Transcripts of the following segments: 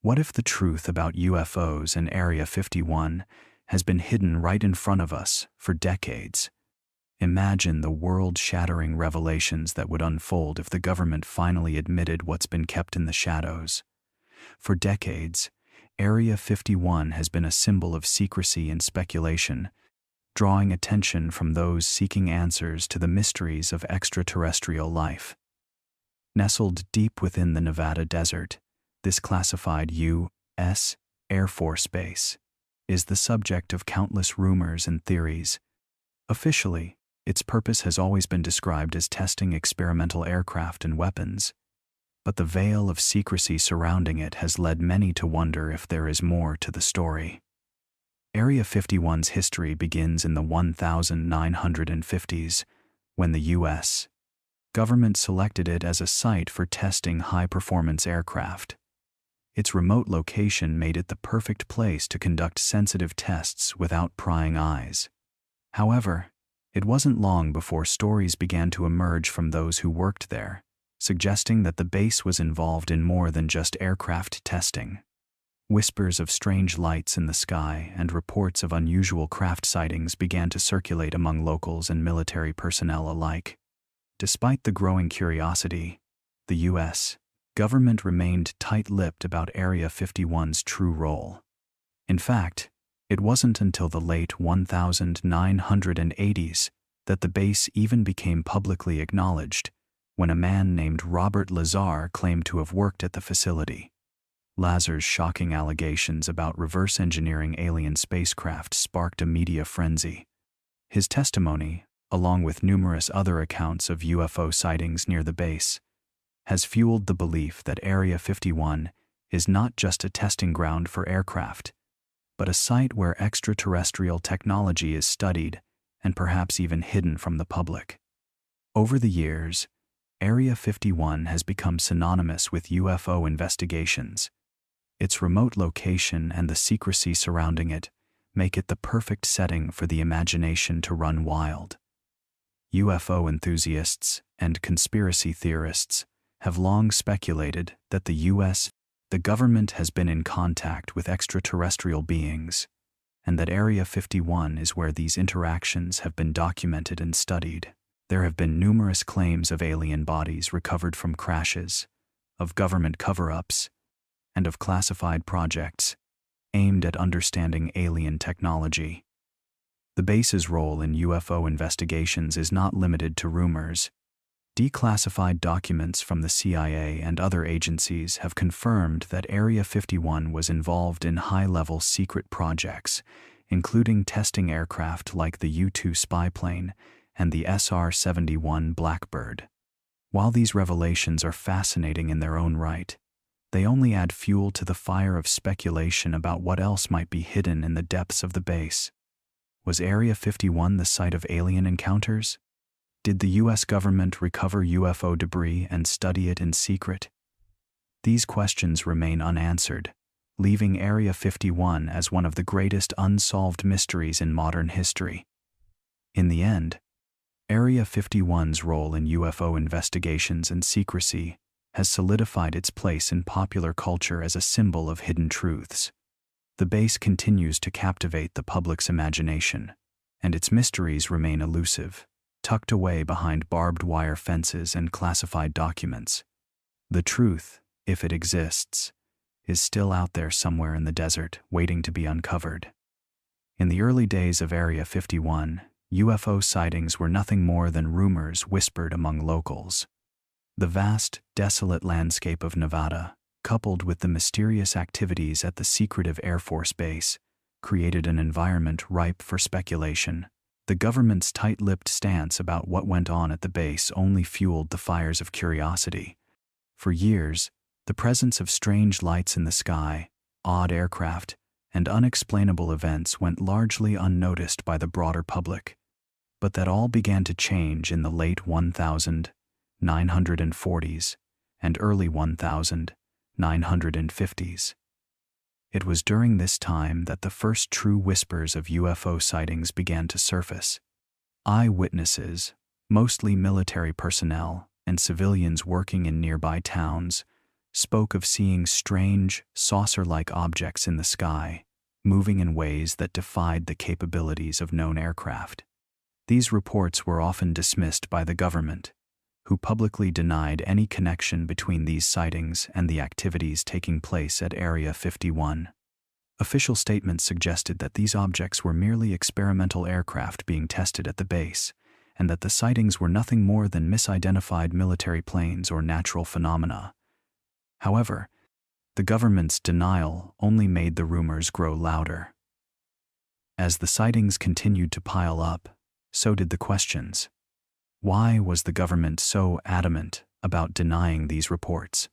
What if the truth about UFOs and Area 51 has been hidden right in front of us for decades? Imagine the world-shattering revelations that would unfold if the government finally admitted what's been kept in the shadows. For decades, Area 51 has been a symbol of secrecy and speculation, drawing attention from those seeking answers to the mysteries of extraterrestrial life. Nestled deep within the Nevada desert, this classified U.S. Air Force base is the subject of countless rumors and theories. Officially, its purpose has always been described as testing experimental aircraft and weapons, but the veil of secrecy surrounding it has led many to wonder if there is more to the story. Area 51's history begins in the 1950s, when the U.S. government selected it as a site for testing high-performance aircraft. Its remote location made it the perfect place to conduct sensitive tests without prying eyes. However, it wasn't long before stories began to emerge from those who worked there, suggesting that the base was involved in more than just aircraft testing. Whispers of strange lights in the sky and reports of unusual craft sightings began to circulate among locals and military personnel alike. Despite the growing curiosity, the U.S. government remained tight-lipped about Area 51's true role. In fact, it wasn't until the late 1980s that the base even became publicly acknowledged, when a man named Robert Lazar claimed to have worked at the facility. Lazar's shocking allegations about reverse engineering alien spacecraft sparked a media frenzy. His testimony, along with numerous other accounts of UFO sightings near the base, has fueled the belief that Area 51 is not just a testing ground for aircraft, but a site where extraterrestrial technology is studied and perhaps even hidden from the public. Over the years, Area 51 has become synonymous with UFO investigations. Its remote location and the secrecy surrounding it make it the perfect setting for the imagination to run wild. UFO enthusiasts and conspiracy theorists have long speculated that the government has been in contact with extraterrestrial beings, and that Area 51 is where these interactions have been documented and studied. There have been numerous claims of alien bodies recovered from crashes, of government cover-ups, and of classified projects aimed at understanding alien technology. The base's role in UFO investigations is not limited to rumors. Declassified documents from the CIA and other agencies have confirmed that Area 51 was involved in high-level secret projects, including testing aircraft like the U-2 spy plane and the SR-71 Blackbird. While these revelations are fascinating in their own right, they only add fuel to the fire of speculation about what else might be hidden in the depths of the base. Was Area 51 the site of alien encounters? Did the U.S. government recover UFO debris and study it in secret? These questions remain unanswered, leaving Area 51 as one of the greatest unsolved mysteries in modern history. In the end, Area 51's role in UFO investigations and secrecy has solidified its place in popular culture as a symbol of hidden truths. The base continues to captivate the public's imagination, and its mysteries remain elusive, tucked away behind barbed wire fences and classified documents. The truth, if it exists, is still out there somewhere in the desert, waiting to be uncovered. In the early days of Area 51, UFO sightings were nothing more than rumors whispered among locals. The vast, desolate landscape of Nevada, coupled with the mysterious activities at the secretive Air Force Base, created an environment ripe for speculation. The government's tight-lipped stance about what went on at the base only fueled the fires of curiosity. For years, the presence of strange lights in the sky, odd aircraft, and unexplainable events went largely unnoticed by the broader public. But that all began to change in the late 1940s and early 1950s. It was during this time that the first true whispers of UFO sightings began to surface. Eyewitnesses, mostly military personnel and civilians working in nearby towns, spoke of seeing strange, saucer-like objects in the sky, moving in ways that defied the capabilities of known aircraft. These reports were often dismissed by the government, who publicly denied any connection between these sightings and the activities taking place at Area 51. Official statements suggested that these objects were merely experimental aircraft being tested at the base, and that the sightings were nothing more than misidentified military planes or natural phenomena. However, the government's denial only made the rumors grow louder. As the sightings continued to pile up, so did the questions. Why was the government so adamant about denying these reports?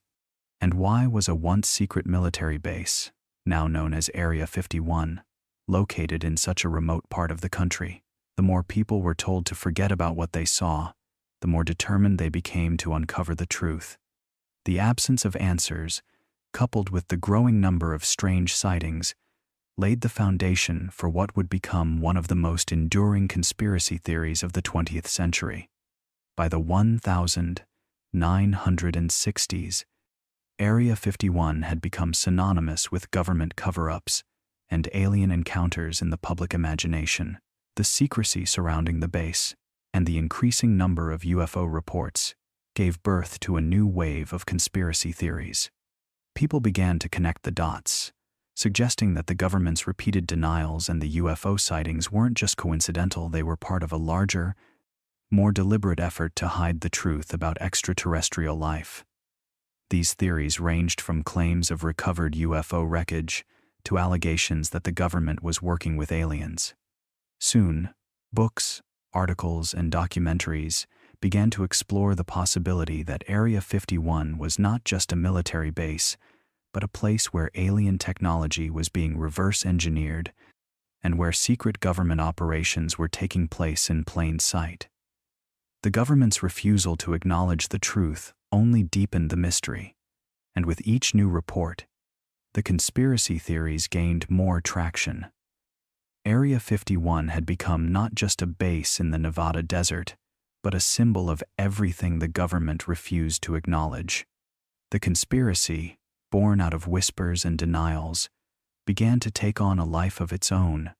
And why was a once secret military base, now known as Area 51, located in such a remote part of the country? The more people were told to forget about what they saw, the more determined they became to uncover the truth. The absence of answers, coupled with the growing number of strange sightings, laid the foundation for what would become one of the most enduring conspiracy theories of the 20th century. By the 1960s, Area 51 had become synonymous with government cover-ups and alien encounters in the public imagination. The secrecy surrounding the base and the increasing number of UFO reports gave birth to a new wave of conspiracy theories. People began to connect the dots, suggesting that the government's repeated denials and the UFO sightings weren't just coincidental, they were part of a larger, more deliberate effort to hide the truth about extraterrestrial life. These theories ranged from claims of recovered UFO wreckage to allegations that the government was working with aliens. Soon, books, articles, and documentaries began to explore the possibility that Area 51 was not just a military base, but a place where alien technology was being reverse-engineered and where secret government operations were taking place in plain sight. The government's refusal to acknowledge the truth only deepened the mystery, and with each new report, the conspiracy theories gained more traction. Area 51 had become not just a base in the Nevada desert, but a symbol of everything the government refused to acknowledge. The conspiracy, born out of whispers and denials, began to take on a life of its own,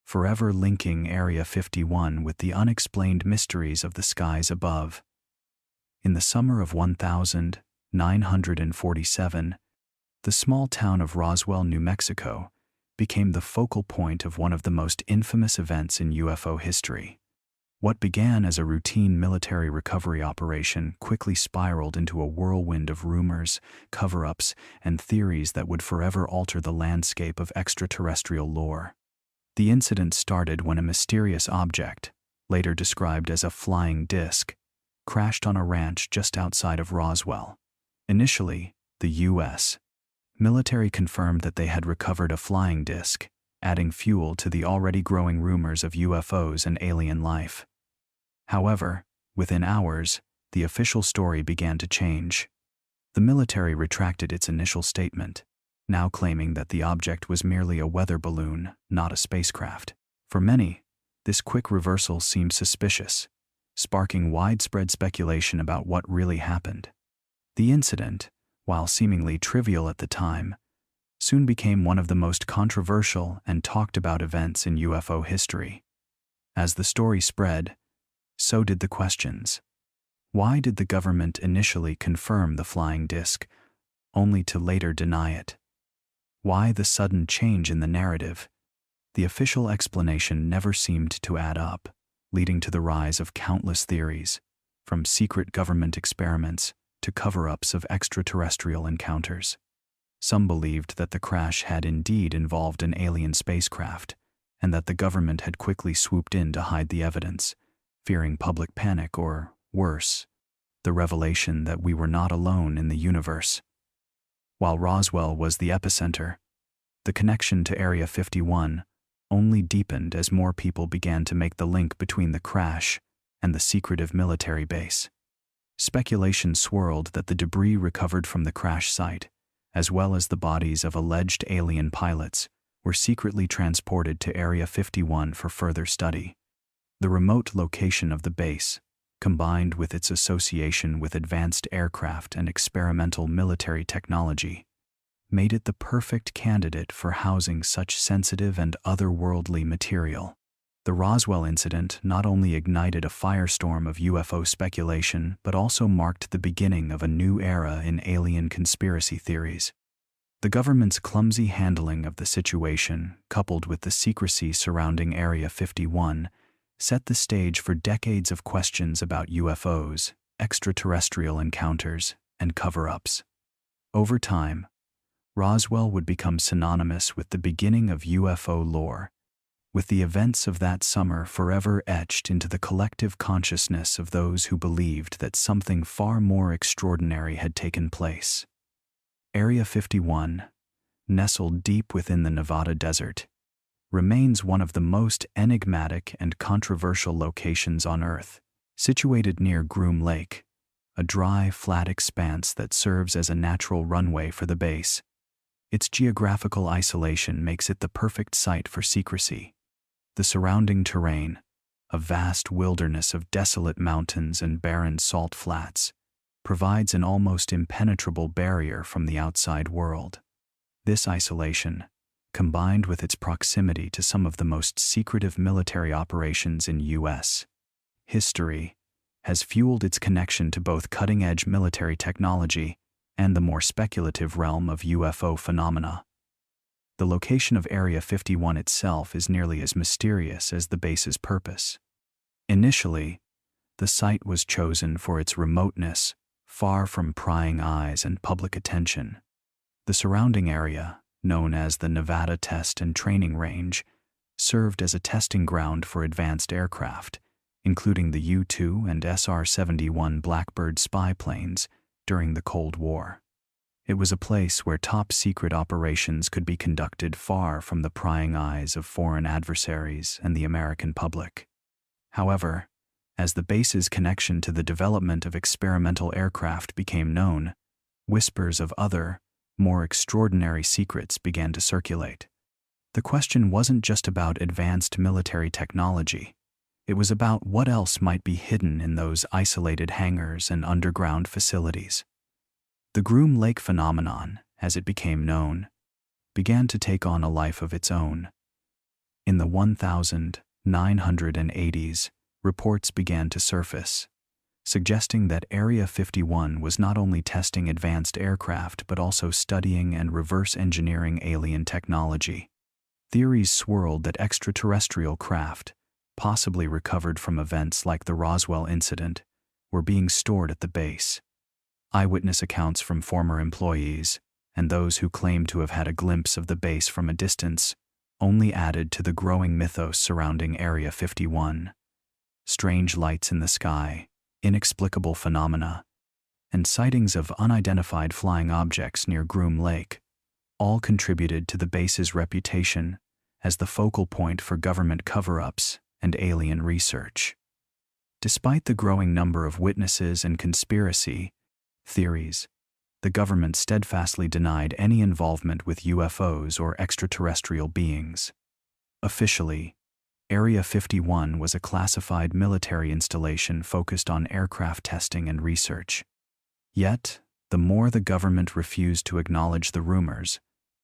forever linking Area 51 with the unexplained mysteries of the skies above. In the summer of 1947, the small town of Roswell, New Mexico, became the focal point of one of the most infamous events in UFO history. What began as a routine military recovery operation quickly spiraled into a whirlwind of rumors, cover-ups, and theories that would forever alter the landscape of extraterrestrial lore. The incident started when a mysterious object, later described as a flying disc, crashed on a ranch just outside of Roswell. Initially, the U.S. military confirmed that they had recovered a flying disc, adding fuel to the already growing rumors of UFOs and alien life. However, within hours, the official story began to change. The military retracted its initial statement, now claiming that the object was merely a weather balloon, not a spacecraft. For many, this quick reversal seemed suspicious, sparking widespread speculation about what really happened. The incident, while seemingly trivial at the time, soon became one of the most controversial and talked about events in UFO history. As the story spread, so did the questions. Why did the government initially confirm the flying disc, only to later deny it? Why the sudden change in the narrative? The official explanation never seemed to add up, leading to the rise of countless theories, from secret government experiments to cover-ups of extraterrestrial encounters. Some believed that the crash had indeed involved an alien spacecraft, and that the government had quickly swooped in to hide the evidence, fearing public panic or, worse, the revelation that we were not alone in the universe. While Roswell was the epicenter, the connection to Area 51 only deepened as more people began to make the link between the crash and the secretive military base. Speculation swirled that the debris recovered from the crash site, as well as the bodies of alleged alien pilots, were secretly transported to Area 51 for further study. The remote location of the base, combined with its association with advanced aircraft and experimental military technology, made it the perfect candidate for housing such sensitive and otherworldly material. The Roswell incident not only ignited a firestorm of UFO speculation but also marked the beginning of a new era in alien conspiracy theories. The government's clumsy handling of the situation, coupled with the secrecy surrounding Area 51, set the stage for decades of questions about UFOs, extraterrestrial encounters, and cover-ups. Over time, Roswell would become synonymous with the beginning of UFO lore, with the events of that summer forever etched into the collective consciousness of those who believed that something far more extraordinary had taken place. Area 51, nestled deep within the Nevada desert, remains one of the most enigmatic and controversial locations on Earth. Situated near Groom Lake, a dry, flat expanse that serves as a natural runway for the base, its geographical isolation makes it the perfect site for secrecy. The surrounding terrain, a vast wilderness of desolate mountains and barren salt flats, provides an almost impenetrable barrier from the outside world. This isolation, combined with its proximity to some of the most secretive military operations in U.S. history, has fueled its connection to both cutting-edge military technology and the more speculative realm of UFO phenomena. The location of Area 51 itself is nearly as mysterious as the base's purpose. Initially, the site was chosen for its remoteness, far from prying eyes and public attention. The surrounding area, known as the Nevada Test and Training Range, served as a testing ground for advanced aircraft, including the U-2 and SR-71 Blackbird spy planes during the Cold War. It was a place where top-secret operations could be conducted far from the prying eyes of foreign adversaries and the American public. However, as the base's connection to the development of experimental aircraft became known, whispers of other, more extraordinary secrets began to circulate. The question wasn't just about advanced military technology. It was about what else might be hidden in those isolated hangars and underground facilities. The Groom Lake phenomenon, as it became known, began to take on a life of its own. In the 1980s, reports began to surface, suggesting that Area 51 was not only testing advanced aircraft but also studying and reverse engineering alien technology. Theories swirled that extraterrestrial craft, possibly recovered from events like the Roswell incident, were being stored at the base. Eyewitness accounts from former employees, and those who claimed to have had a glimpse of the base from a distance, only added to the growing mythos surrounding Area 51. Strange lights in the sky, inexplicable phenomena, and sightings of unidentified flying objects near Groom Lake all contributed to the base's reputation as the focal point for government cover-ups and alien research. Despite the growing number of witnesses and conspiracy theories, the government steadfastly denied any involvement with UFOs or extraterrestrial beings. Officially, Area 51 was a classified military installation focused on aircraft testing and research. Yet, the more the government refused to acknowledge the rumors,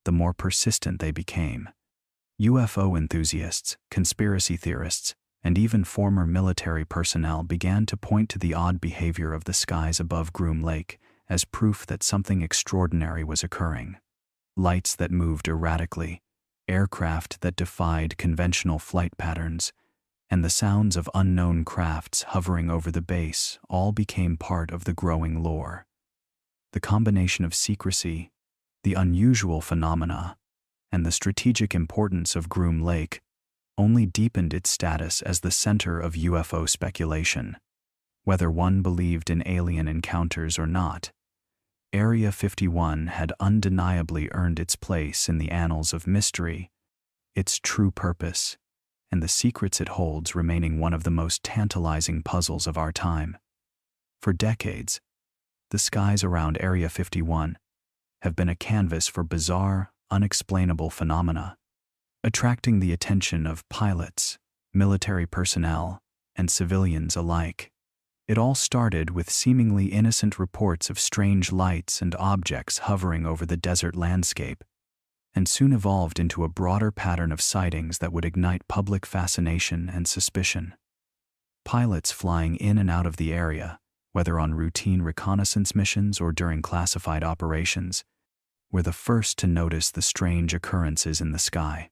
the more persistent they became. UFO enthusiasts, conspiracy theorists, and even former military personnel began to point to the odd behavior of the skies above Groom Lake as proof that something extraordinary was occurring. Lights that moved erratically, aircraft that defied conventional flight patterns, and the sounds of unknown crafts hovering over the base all became part of the growing lore. The combination of secrecy, the unusual phenomena, and the strategic importance of Groom Lake only deepened its status as the center of UFO speculation. Whether one believed in alien encounters or not, Area 51 had undeniably earned its place in the annals of mystery, its true purpose, and the secrets it holds remaining one of the most tantalizing puzzles of our time. For decades, the skies around Area 51 have been a canvas for bizarre, unexplainable phenomena, attracting the attention of pilots, military personnel, and civilians alike. It all started with seemingly innocent reports of strange lights and objects hovering over the desert landscape, and soon evolved into a broader pattern of sightings that would ignite public fascination and suspicion. Pilots flying in and out of the area, whether on routine reconnaissance missions or during classified operations, were the first to notice the strange occurrences in the sky.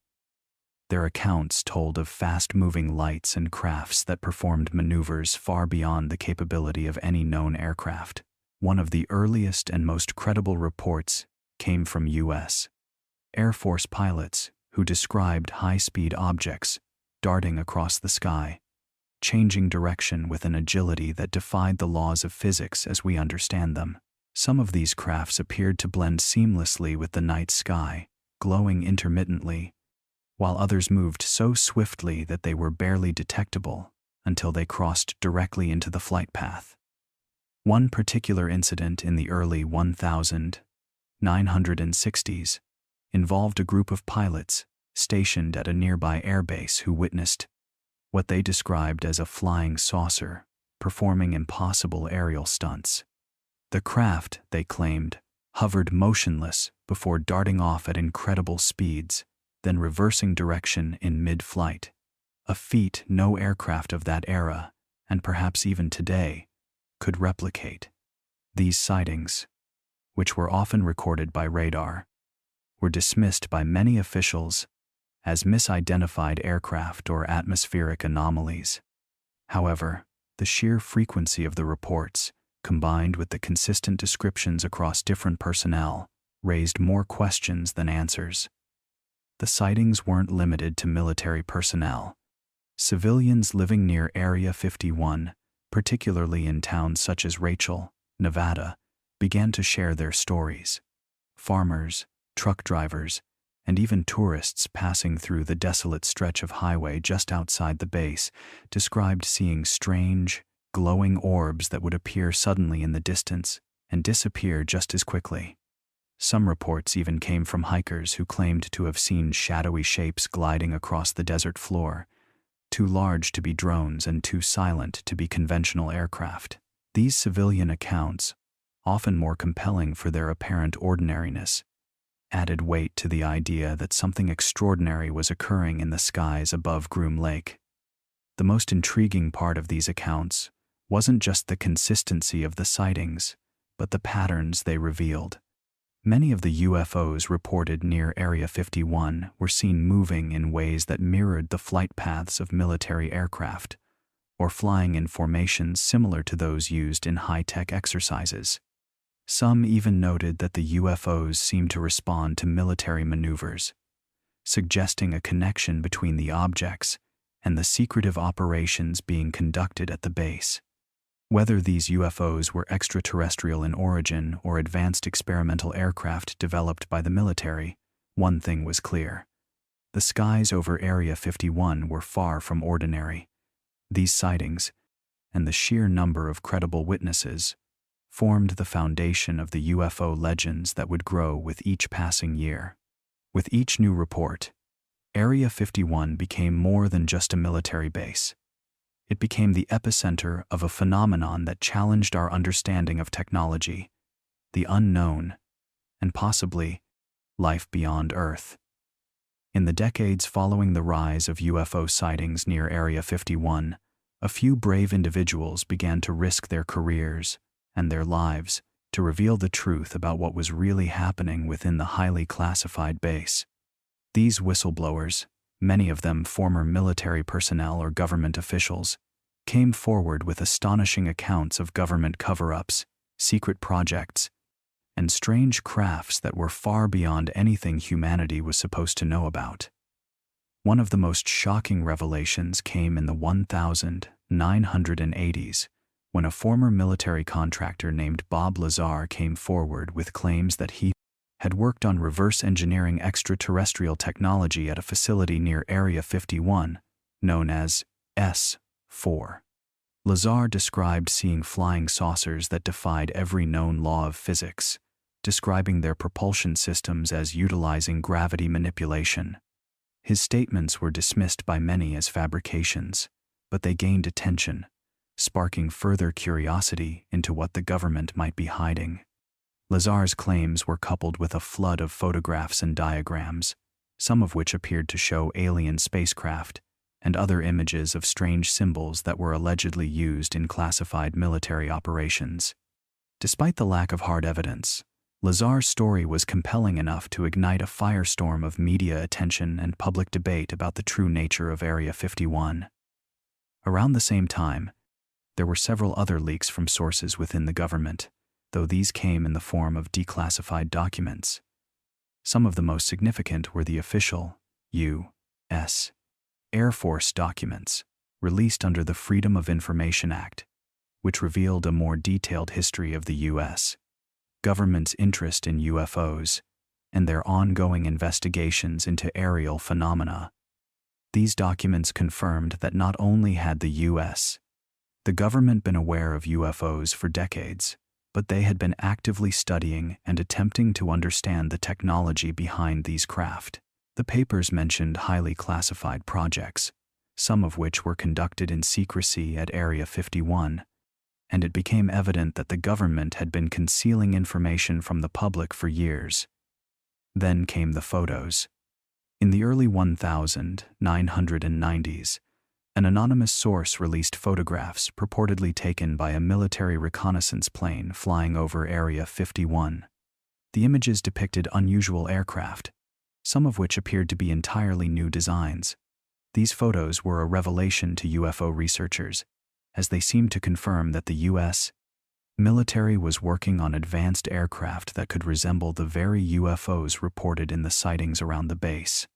Their accounts told of fast-moving lights and crafts that performed maneuvers far beyond the capability of any known aircraft. One of the earliest and most credible reports came from U.S. Air Force pilots who described high-speed objects darting across the sky, changing direction with an agility that defied the laws of physics as we understand them. Some of these crafts appeared to blend seamlessly with the night sky, glowing intermittently, while others moved so swiftly that they were barely detectable until they crossed directly into the flight path. One particular incident in the early 1960s involved a group of pilots stationed at a nearby airbase who witnessed what they described as a flying saucer performing impossible aerial stunts. The craft, they claimed, hovered motionless before darting off at incredible speeds, then reversing direction in mid-flight, a feat no aircraft of that era, and perhaps even today, could replicate. These sightings, which were often recorded by radar, were dismissed by many officials as misidentified aircraft or atmospheric anomalies. However, the sheer frequency of the reports, combined with the consistent descriptions across different personnel, raised more questions than answers. The sightings weren't limited to military personnel. Civilians living near Area 51, particularly in towns such as Rachel, Nevada, began to share their stories. Farmers, truck drivers, and even tourists passing through the desolate stretch of highway just outside the base described seeing strange, glowing orbs that would appear suddenly in the distance and disappear just as quickly. Some reports even came from hikers who claimed to have seen shadowy shapes gliding across the desert floor, too large to be drones and too silent to be conventional aircraft. These civilian accounts, often more compelling for their apparent ordinariness, added weight to the idea that something extraordinary was occurring in the skies above Groom Lake. The most intriguing part of these accounts wasn't just the consistency of the sightings, but the patterns they revealed. Many of the UFOs reported near Area 51 were seen moving in ways that mirrored the flight paths of military aircraft, or flying in formations similar to those used in high-tech exercises. Some even noted that the UFOs seemed to respond to military maneuvers, suggesting a connection between the objects and the secretive operations being conducted at the base. Whether these UFOs were extraterrestrial in origin or advanced experimental aircraft developed by the military, one thing was clear. The skies over Area 51 were far from ordinary. These sightings, and the sheer number of credible witnesses, formed the foundation of the UFO legends that would grow with each passing year. With each new report, Area 51 became more than just a military base. It became the epicenter of a phenomenon that challenged our understanding of technology, the unknown, and possibly life beyond Earth. In the decades following the rise of UFO sightings near Area 51, a few brave individuals began to risk their careers and their lives to reveal the truth about what was really happening within the highly classified base. These whistleblowers, many of them former military personnel or government officials, came forward with astonishing accounts of government cover-ups, secret projects, and strange crafts that were far beyond anything humanity was supposed to know about. One of the most shocking revelations came in the 1980s, when a former military contractor named Bob Lazar came forward with claims that he had worked on reverse engineering extraterrestrial technology at a facility near Area 51, known as S4. Lazar described seeing flying saucers that defied every known law of physics, describing their propulsion systems as utilizing gravity manipulation. His statements were dismissed by many as fabrications, but they gained attention sparking further curiosity into what the government might be hiding. Lazar's claims were coupled with a flood of photographs and diagrams, some of which appeared to show alien spacecraft and other images of strange symbols that were allegedly used in classified military operations. Despite the lack of hard evidence, Lazar's story was compelling enough to ignite a firestorm of media attention and public debate about the true nature of Area 51. Around the same time, there were several other leaks from sources within the government, though these came in the form of declassified documents. Some of the most significant were the official U.S. Air Force documents, released under the Freedom of Information Act, which revealed a more detailed history of the U.S. government's interest in UFOs and their ongoing investigations into aerial phenomena. These documents confirmed that not only had the government been aware of UFOs for decades, but they had been actively studying and attempting to understand the technology behind these craft. The papers mentioned highly classified projects, some of which were conducted in secrecy at Area 51, and it became evident that the government had been concealing information from the public for years. Then came the photos. In the early 1990s, an anonymous source released photographs purportedly taken by a military reconnaissance plane flying over Area 51. The images depicted unusual aircraft, some of which appeared to be entirely new designs. These photos were a revelation to UFO researchers, as they seemed to confirm that the U.S. military was working on advanced aircraft that could resemble the very UFOs reported in the sightings around the base.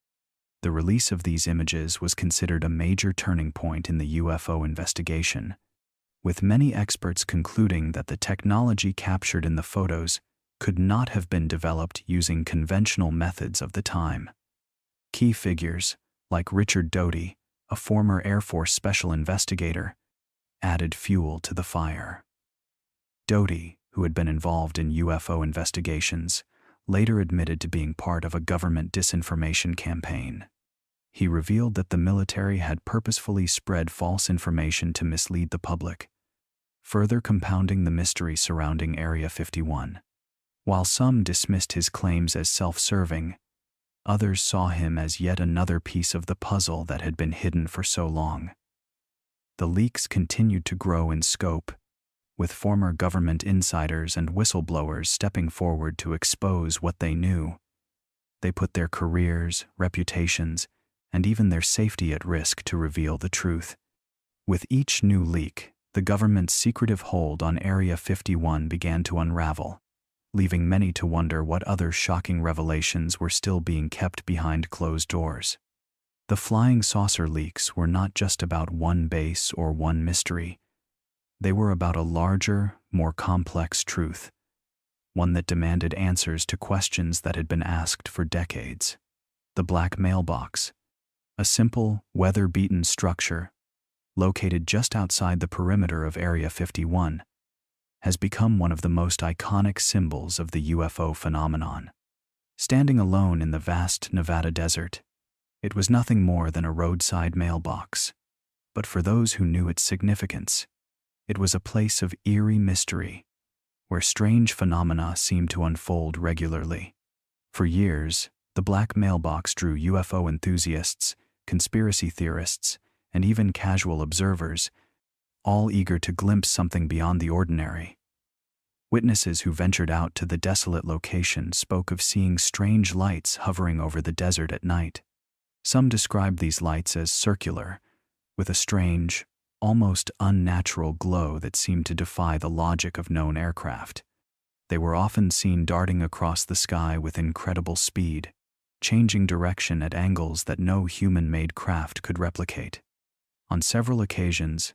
The release of these images was considered a major turning point in the UFO investigation, with many experts concluding that the technology captured in the photos could not have been developed using conventional methods of the time. Key figures, like Richard Doty, a former Air Force special investigator, added fuel to the fire. Doty, who had been involved in UFO investigations, later admitted to being part of a government disinformation campaign. He revealed that the military had purposefully spread false information to mislead the public, further compounding the mystery surrounding Area 51. While some dismissed his claims as self-serving, others saw him as yet another piece of the puzzle that had been hidden for so long. The leaks continued to grow in scope, with former government insiders and whistleblowers stepping forward to expose what they knew. They put their careers, reputations, and even their safety at risk to reveal the truth. With each new leak, the government's secretive hold on Area 51 began to unravel, leaving many to wonder what other shocking revelations were still being kept behind closed doors. The flying saucer leaks were not just about one base or one mystery. They were about a larger, more complex truth, one that demanded answers to questions that had been asked for decades. The black mailbox, a simple, weather-beaten structure located just outside the perimeter of Area 51, has become one of the most iconic symbols of the UFO phenomenon. Standing alone in the vast Nevada desert, it was nothing more than a roadside mailbox. But for those who knew its significance, it was a place of eerie mystery, where strange phenomena seemed to unfold regularly. For years, the black mailbox drew UFO enthusiasts, conspiracy theorists, and even casual observers, all eager to glimpse something beyond the ordinary. Witnesses who ventured out to the desolate location spoke of seeing strange lights hovering over the desert at night. Some described these lights as circular, with a strange, almost unnatural glow that seemed to defy the logic of known aircraft. They were often seen darting across the sky with incredible speed, changing direction at angles that no human-made craft could replicate. On several occasions,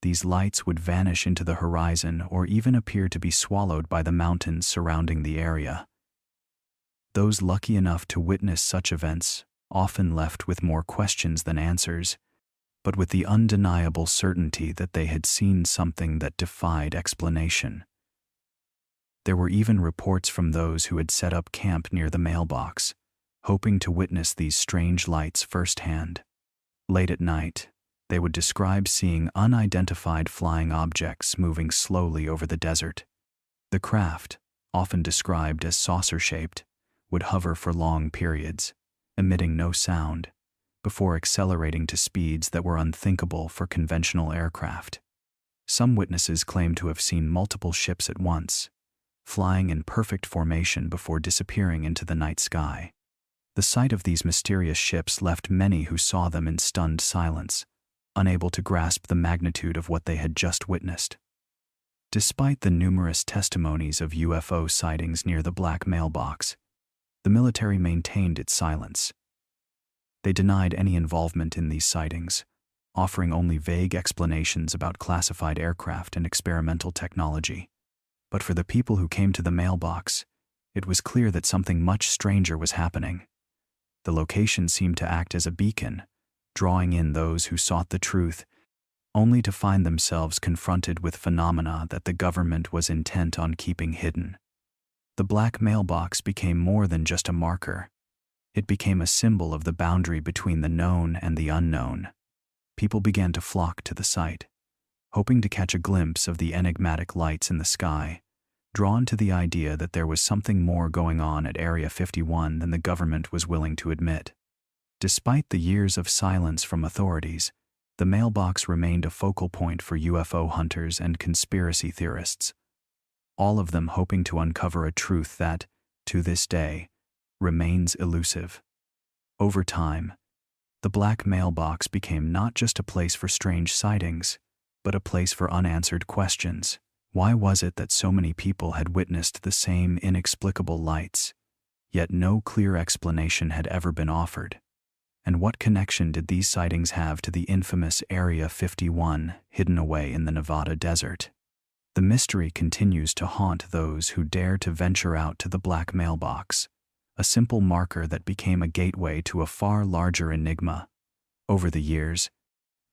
these lights would vanish into the horizon or even appear to be swallowed by the mountains surrounding the area. Those lucky enough to witness such events often left with more questions than answers, but with the undeniable certainty that they had seen something that defied explanation. There were even reports from those who had set up camp near the mailbox, hoping to witness these strange lights firsthand. Late at night, They would describe seeing unidentified flying objects moving slowly over the desert. The craft, often described as saucer-shaped, would hover for long periods, emitting no sound, before accelerating to speeds that were unthinkable for conventional aircraft. Some witnesses claimed to have seen multiple ships at once, flying in perfect formation before disappearing into the night sky. The sight of these mysterious ships left many who saw them in stunned silence, unable to grasp the magnitude of what they had just witnessed. Despite the numerous testimonies of UFO sightings near the black mailbox, the military maintained its silence. They denied any involvement in these sightings, offering only vague explanations about classified aircraft and experimental technology. But for the people who came to the mailbox, it was clear that something much stranger was happening. The location seemed to act as a beacon, drawing in those who sought the truth, only to find themselves confronted with phenomena that the government was intent on keeping hidden. The black mailbox became more than just a marker. It became a symbol of the boundary between the known and the unknown. People began to flock to the site, hoping to catch a glimpse of the enigmatic lights in the sky, drawn to the idea that there was something more going on at Area 51 than the government was willing to admit. Despite the years of silence from authorities, the mailbox remained a focal point for UFO hunters and conspiracy theorists, all of them hoping to uncover a truth that, to this day, remains elusive. Over time, the black mailbox became not just a place for strange sightings, but a place for unanswered questions. Why was it that so many people had witnessed the same inexplicable lights, yet no clear explanation had ever been offered? And what connection did these sightings have to the infamous Area 51 hidden away in the Nevada desert? The mystery continues to haunt those who dare to venture out to the black mailbox, a simple marker that became a gateway to a far larger enigma. Over the years,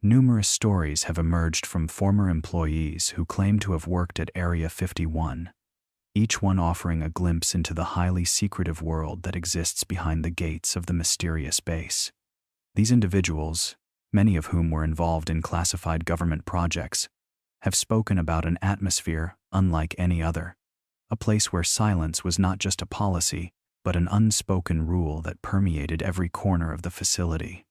numerous stories have emerged from former employees who claim to have worked at Area 51, each one offering a glimpse into the highly secretive world that exists behind the gates of the mysterious base. These individuals, many of whom were involved in classified government projects, have spoken about an atmosphere unlike any other, a place where silence was not just a policy, but an unspoken rule that permeated every corner of the facility.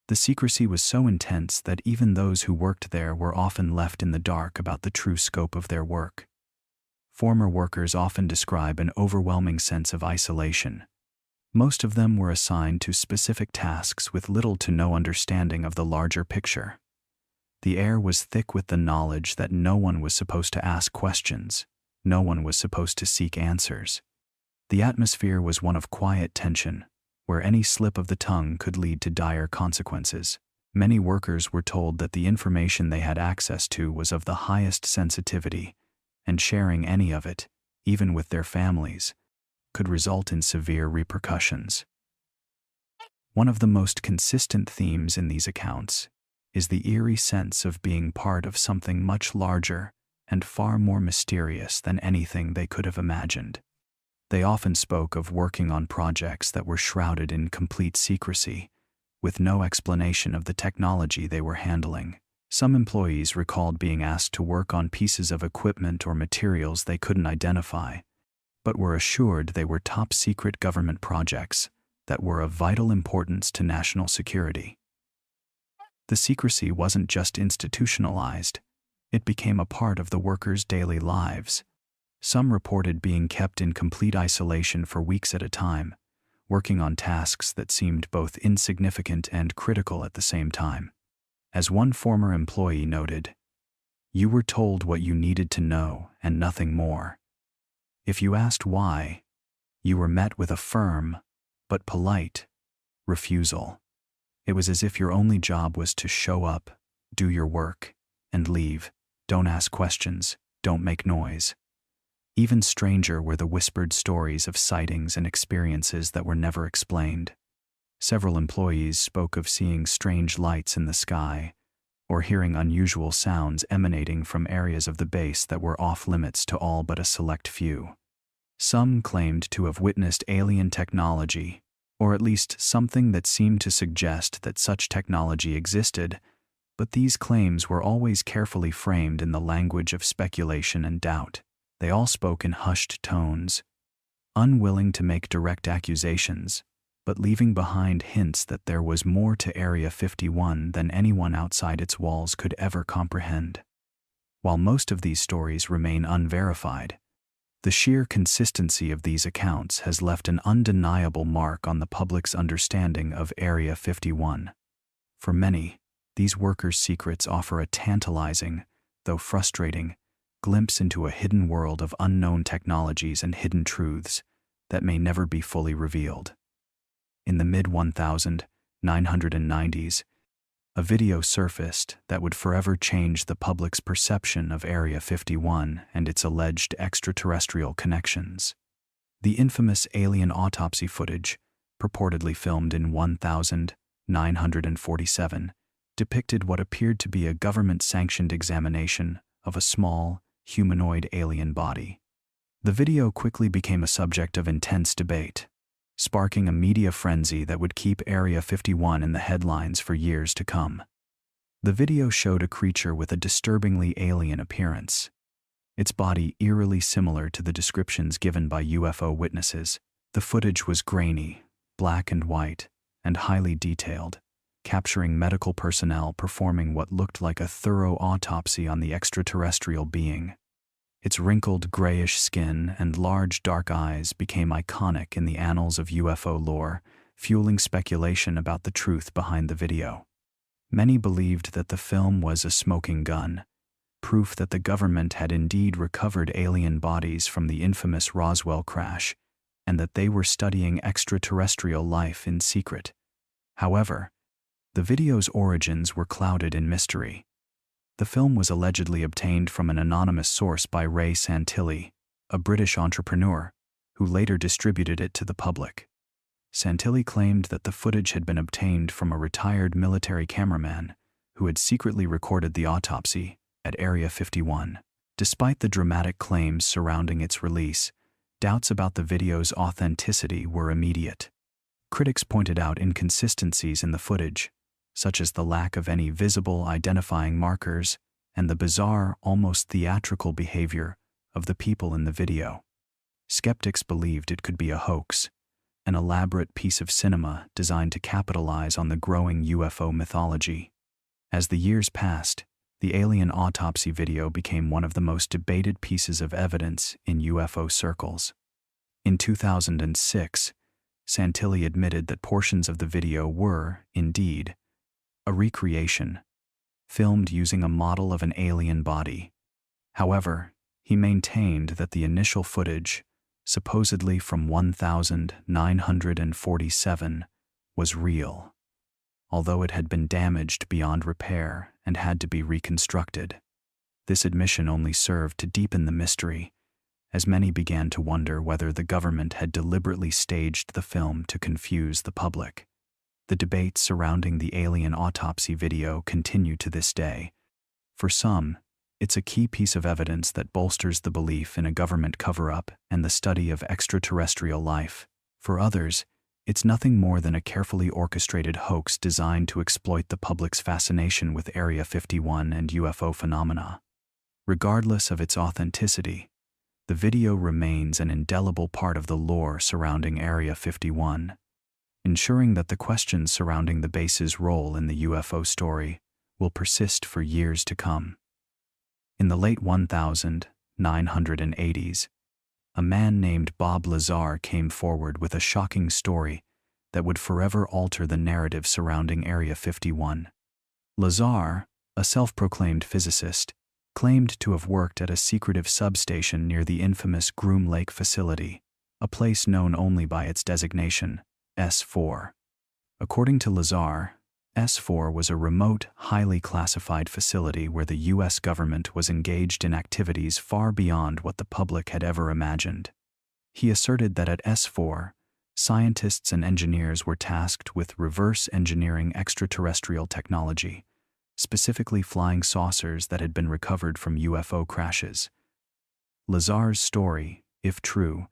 The secrecy was so intense that even those who worked there were often left in the dark about the true scope of their work. Former workers often describe an overwhelming sense of isolation. Most of them were assigned to specific tasks with little to no understanding of the larger picture. The air was thick with the knowledge that no one was supposed to ask questions, no one was supposed to seek answers. The atmosphere was one of quiet tension, where any slip of the tongue could lead to dire consequences. Many workers were told that the information they had access to was of the highest sensitivity, and sharing any of it, even with their families, could result in severe repercussions. One of the most consistent themes in these accounts is the eerie sense of being part of something much larger and far more mysterious than anything they could have imagined. They often spoke of working on projects that were shrouded in complete secrecy, with no explanation of the technology they were handling. Some employees recalled being asked to work on pieces of equipment or materials they couldn't identify, but were assured they were top-secret government projects that were of vital importance to national security. The secrecy wasn't just institutionalized, it became a part of the workers' daily lives. Some reported being kept in complete isolation for weeks at a time, working on tasks that seemed both insignificant and critical at the same time. As one former employee noted, "You were told what you needed to know and nothing more. If you asked why, you were met with a firm, but polite, refusal. It was as if your only job was to show up, do your work, and leave. Don't ask questions, don't make noise." Even stranger were the whispered stories of sightings and experiences that were never explained. Several employees spoke of seeing strange lights in the sky, or hearing unusual sounds emanating from areas of the base that were off-limits to all but a select few. Some claimed to have witnessed alien technology, or at least something that seemed to suggest that such technology existed, But these claims were always carefully framed in the language of speculation and doubt. They all spoke in hushed tones, unwilling to make direct accusations, but leaving behind hints that there was more to Area 51 than anyone outside its walls could ever comprehend. While most of these stories remain unverified, the sheer consistency of these accounts has left an undeniable mark on the public's understanding of Area 51. For many, these workers' secrets offer a tantalizing, though frustrating, glimpse into a hidden world of unknown technologies and hidden truths that may never be fully revealed. In the mid-1990s, a video surfaced that would forever change the public's perception of Area 51 and its alleged extraterrestrial connections. The infamous alien autopsy footage, purportedly filmed in 1947, depicted what appeared to be a government-sanctioned examination of a small, humanoid alien body. The video quickly became a subject of intense debate, sparking a media frenzy that would keep Area 51 in the headlines for years to come. The video showed a creature with a disturbingly alien appearance, its body eerily similar to the descriptions given by UFO witnesses. The footage was grainy, black and white, and highly detailed, capturing medical personnel performing what looked like a thorough autopsy on the extraterrestrial being. Its wrinkled grayish skin and large dark eyes became iconic in the annals of UFO lore, fueling speculation about the truth behind the video. Many believed that the film was a smoking gun, proof that the government had indeed recovered alien bodies from the infamous Roswell crash, and that they were studying extraterrestrial life in secret. However, the video's origins were clouded in mystery. The film was allegedly obtained from an anonymous source by Ray Santilli, a British entrepreneur, who later distributed it to the public. Santilli claimed that the footage had been obtained from a retired military cameraman who had secretly recorded the autopsy at Area 51. Despite the dramatic claims surrounding its release, doubts about the video's authenticity were immediate. Critics pointed out inconsistencies in the footage, such as the lack of any visible identifying markers and the bizarre, almost theatrical behavior of the people in the video. Skeptics believed it could be a hoax, an elaborate piece of cinema designed to capitalize on the growing UFO mythology. As the years passed, the alien autopsy video became one of the most debated pieces of evidence in UFO circles. In 2006, Santilli admitted that portions of the video were, indeed, a recreation, filmed using a model of an alien body. However, he maintained that the initial footage, supposedly from 1947, was real, although it had been damaged beyond repair and had to be reconstructed. This admission only served to deepen the mystery, as many began to wonder whether the government had deliberately staged the film to confuse the public. The debates surrounding the alien autopsy video continue to this day. For some, it's a key piece of evidence that bolsters the belief in a government cover-up and the study of extraterrestrial life. For others, it's nothing more than a carefully orchestrated hoax designed to exploit the public's fascination with Area 51 and UFO phenomena. Regardless of its authenticity, the video remains an indelible part of the lore surrounding Area 51, ensuring that the questions surrounding the base's role in the UFO story will persist for years to come. In the late 1980s, a man named Bob Lazar came forward with a shocking story that would forever alter the narrative surrounding Area 51. Lazar, a self-proclaimed physicist, claimed to have worked at a secretive substation near the infamous Groom Lake facility, a place known only by its designation, S4. According to Lazar, S4 was a remote, highly classified facility where the U.S. government was engaged in activities far beyond what the public had ever imagined. He asserted that at S4, scientists and engineers were tasked with reverse engineering extraterrestrial technology, specifically flying saucers that had been recovered from UFO crashes. Lazar's story, if true,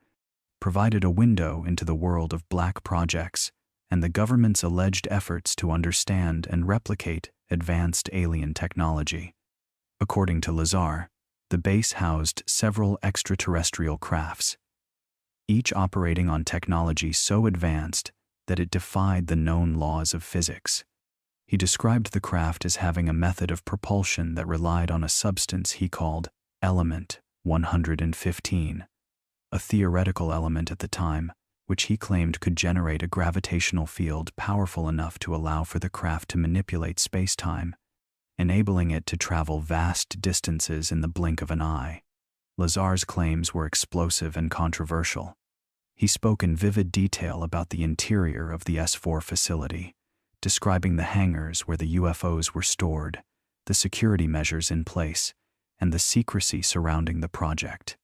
provided a window into the world of black projects and the government's alleged efforts to understand and replicate advanced alien technology. According to Lazar, the base housed several extraterrestrial crafts, each operating on technology so advanced that it defied the known laws of physics. He described the craft as having a method of propulsion that relied on a substance he called Element 115, a theoretical element at the time, which he claimed could generate a gravitational field powerful enough to allow for the craft to manipulate space-time, enabling it to travel vast distances in the blink of an eye. Lazar's claims were explosive and controversial. He spoke in vivid detail about the interior of the S4 facility, describing the hangars where the UFOs were stored, the security measures in place, and the secrecy surrounding the project.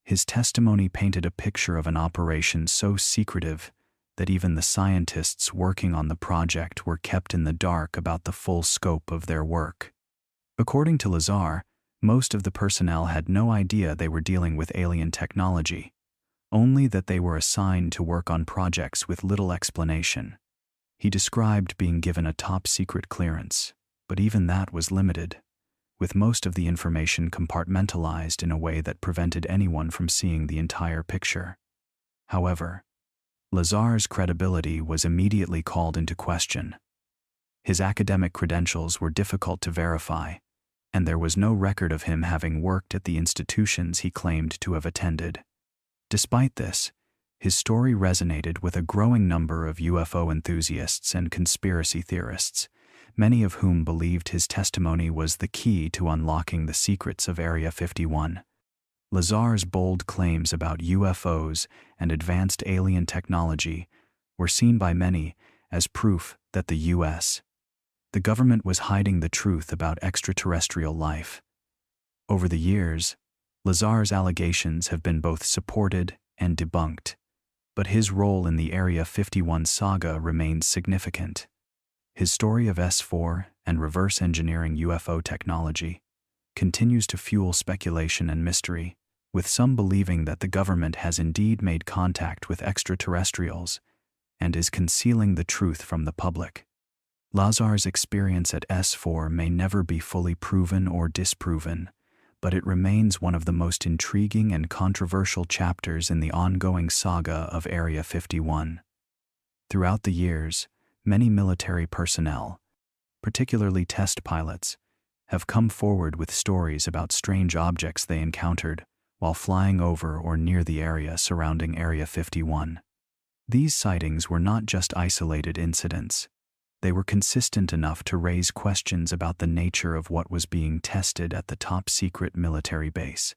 His testimony painted a picture of an operation so secretive that even the scientists working on the project were kept in the dark about the full scope of their work. According to Lazar, most of the personnel had no idea they were dealing with alien technology, only that they were assigned to work on projects with little explanation. He described being given a top-secret clearance, but even that was limited, with most of the information compartmentalized in a way that prevented anyone from seeing the entire picture. However, Lazar's credibility was immediately called into question. His academic credentials were difficult to verify, and there was no record of him having worked at the institutions he claimed to have attended. Despite this, his story resonated with a growing number of UFO enthusiasts and conspiracy theorists, many of whom believed his testimony was the key to unlocking the secrets of Area 51. Lazar's bold claims about UFOs and advanced alien technology were seen by many as proof that the government was hiding the truth about extraterrestrial life. Over the years, Lazar's allegations have been both supported and debunked, but his role in the Area 51 saga remains significant. His story of S4 and reverse engineering UFO technology continues to fuel speculation and mystery, with some believing that the government has indeed made contact with extraterrestrials and is concealing the truth from the public. Lazar's experience at S4 may never be fully proven or disproven, but it remains one of the most intriguing and controversial chapters in the ongoing saga of Area 51. Throughout the years, many military personnel, particularly test pilots, have come forward with stories about strange objects they encountered while flying over or near the area surrounding Area 51. These sightings were not just isolated incidents. They were consistent enough to raise questions about the nature of what was being tested at the top-secret military base.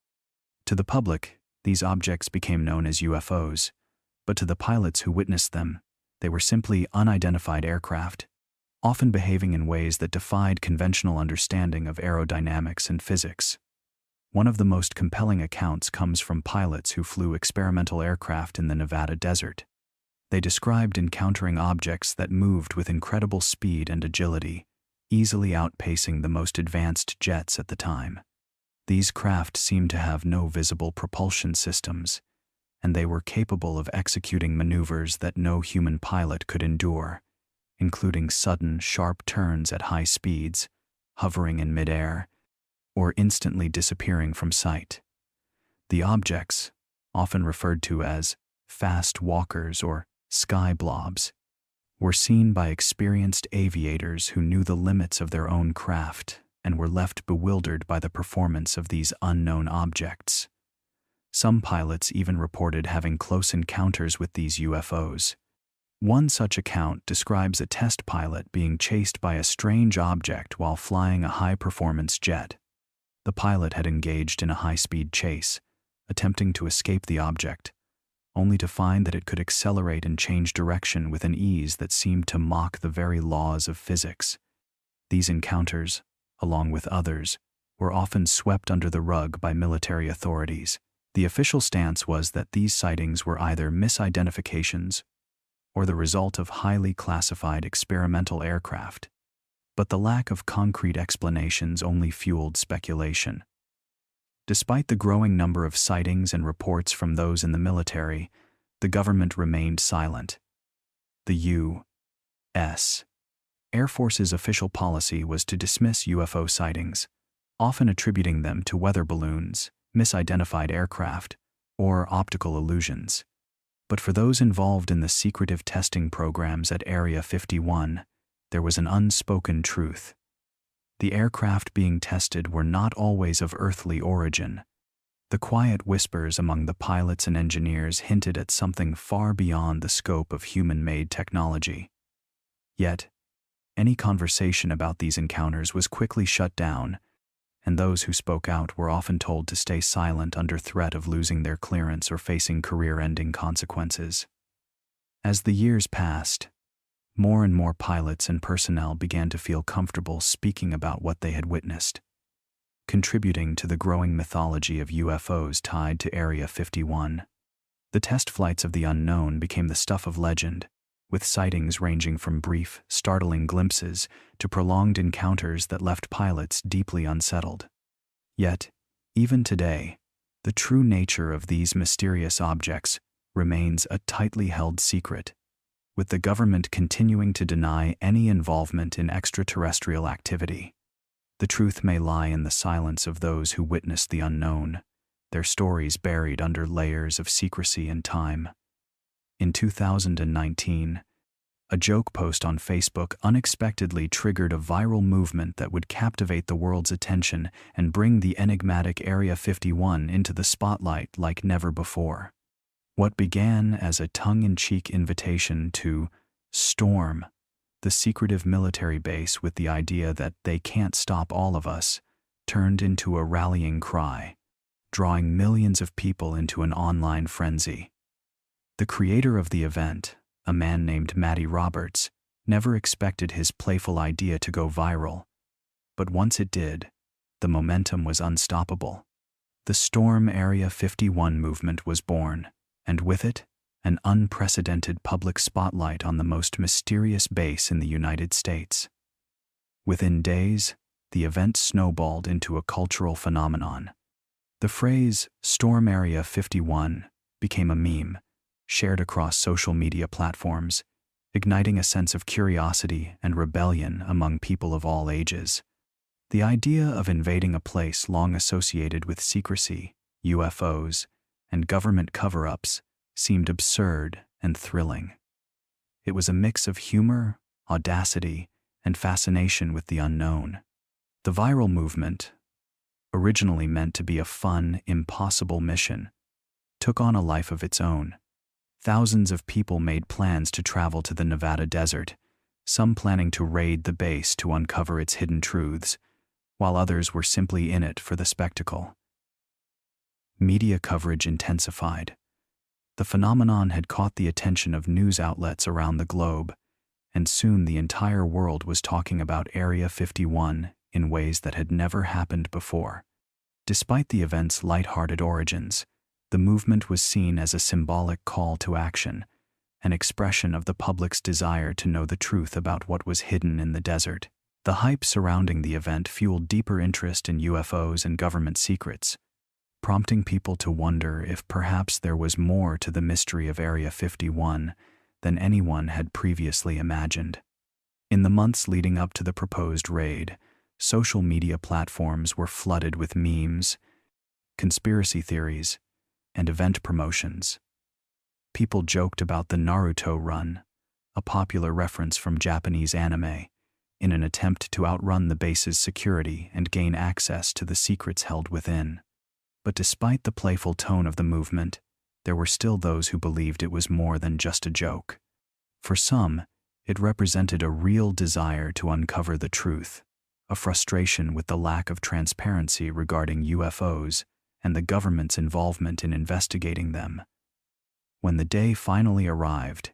To the public, these objects became known as UFOs, but to the pilots who witnessed them, they were simply unidentified aircraft, often behaving in ways that defied conventional understanding of aerodynamics and physics. One of the most compelling accounts comes from pilots who flew experimental aircraft in the Nevada desert. They described encountering objects that moved with incredible speed and agility, easily outpacing the most advanced jets at the time. These craft seemed to have no visible propulsion systems, and they were capable of executing maneuvers that no human pilot could endure, including sudden, sharp turns at high speeds, hovering in midair, or instantly disappearing from sight. The objects, often referred to as fast walkers or sky blobs, were seen by experienced aviators who knew the limits of their own craft and were left bewildered by the performance of these unknown objects. Some pilots even reported having close encounters with these UFOs. One such account describes a test pilot being chased by a strange object while flying a high-performance jet. The pilot had engaged in a high-speed chase, attempting to escape the object, only to find that it could accelerate and change direction with an ease that seemed to mock the very laws of physics. These encounters, along with others, were often swept under the rug by military authorities. The official stance was that these sightings were either misidentifications or the result of highly classified experimental aircraft, but the lack of concrete explanations only fueled speculation. Despite the growing number of sightings and reports from those in the military, the government remained silent. The U.S. Air Force's official policy was to dismiss UFO sightings, often attributing them to weather balloons, misidentified aircraft, or optical illusions. But for those involved in the secretive testing programs at Area 51, there was an unspoken truth. The aircraft being tested were not always of earthly origin. The quiet whispers among the pilots and engineers hinted at something far beyond the scope of human-made technology. Yet, any conversation about these encounters was quickly shut down, and those who spoke out were often told to stay silent under threat of losing their clearance or facing career-ending consequences. As the years passed, more and more pilots and personnel began to feel comfortable speaking about what they had witnessed, contributing to the growing mythology of UFOs tied to Area 51. The test flights of the unknown became the stuff of legend, with sightings ranging from brief, startling glimpses to prolonged encounters that left pilots deeply unsettled. Yet, even today, the true nature of these mysterious objects remains a tightly held secret, with the government continuing to deny any involvement in extraterrestrial activity. The truth may lie in the silence of those who witnessed the unknown, their stories buried under layers of secrecy and time. In 2019, a joke post on Facebook unexpectedly triggered a viral movement that would captivate the world's attention and bring the enigmatic Area 51 into the spotlight like never before. What began as a tongue-in-cheek invitation to storm the secretive military base with the idea that they can't stop all of us turned into a rallying cry, drawing millions of people into an online frenzy. The creator of the event, a man named Matty Roberts, never expected his playful idea to go viral, but once it did, the momentum was unstoppable. The Storm Area 51 movement was born, and with it, an unprecedented public spotlight on the most mysterious base in the United States. Within days, the event snowballed into a cultural phenomenon. The phrase "Storm Area 51" became a meme, shared across social media platforms, igniting a sense of curiosity and rebellion among people of all ages. The idea of invading a place long associated with secrecy, UFOs, and government cover-ups seemed absurd and thrilling. It was a mix of humor, audacity, and fascination with the unknown. The viral movement, originally meant to be a fun, impossible mission, took on a life of its own. Thousands of people made plans to travel to the Nevada desert, some planning to raid the base to uncover its hidden truths, while others were simply in it for the spectacle. Media coverage intensified. The phenomenon had caught the attention of news outlets around the globe, and soon the entire world was talking about Area 51 in ways that had never happened before. Despite the event's lighthearted origins, the movement was seen as a symbolic call to action, an expression of the public's desire to know the truth about what was hidden in the desert. The hype surrounding the event fueled deeper interest in UFOs and government secrets, prompting people to wonder if perhaps there was more to the mystery of Area 51 than anyone had previously imagined. In the months leading up to the proposed raid, social media platforms were flooded with memes, conspiracy theories, and event promotions. People joked about the Naruto run, a popular reference from Japanese anime, in an attempt to outrun the base's security and gain access to the secrets held within. But despite the playful tone of the movement, there were still those who believed it was more than just a joke. For some, it represented a real desire to uncover the truth, a frustration with the lack of transparency regarding UFOs and the government's involvement in investigating them. When the day finally arrived,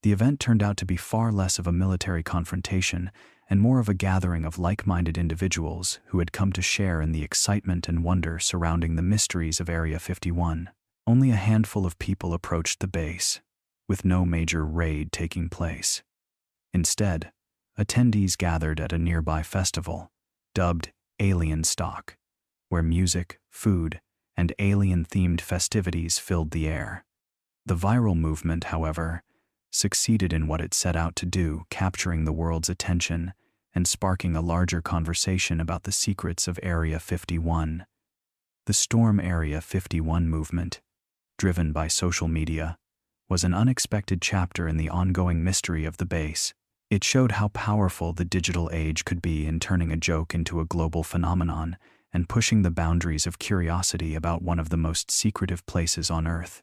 the event turned out to be far less of a military confrontation and more of a gathering of like-minded individuals who had come to share in the excitement and wonder surrounding the mysteries of Area 51. Only a handful of people approached the base, with no major raid taking place. Instead, attendees gathered at a nearby festival, dubbed Alien Stock, where music, food, and alien-themed festivities filled the air. The viral movement, however, succeeded in what it set out to do, capturing the world's attention and sparking a larger conversation about the secrets of Area 51. The Storm Area 51 movement, driven by social media, was an unexpected chapter in the ongoing mystery of the base. It showed how powerful the digital age could be in turning a joke into a global phenomenon and pushing the boundaries of curiosity about one of the most secretive places on Earth.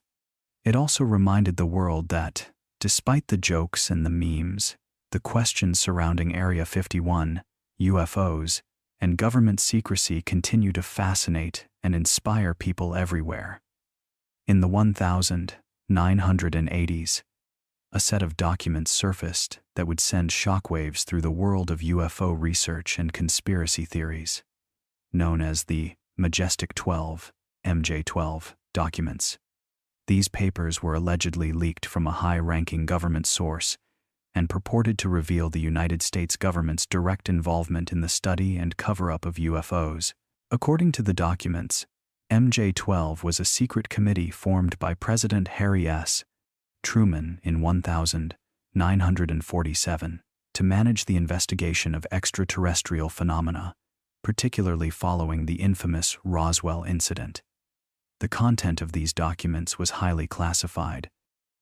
It also reminded the world that, despite the jokes and the memes, the questions surrounding Area 51, UFOs, and government secrecy continue to fascinate and inspire people everywhere. In the 1980s, a set of documents surfaced that would send shockwaves through the world of UFO research and conspiracy theories, known as the Majestic 12, MJ-12, documents. These papers were allegedly leaked from a high-ranking government source and purported to reveal the United States government's direct involvement in the study and cover-up of UFOs. According to the documents, MJ-12 was a secret committee formed by President Harry S. Truman in 1947 to manage the investigation of extraterrestrial phenomena, particularly following the infamous Roswell incident. The content of these documents was highly classified,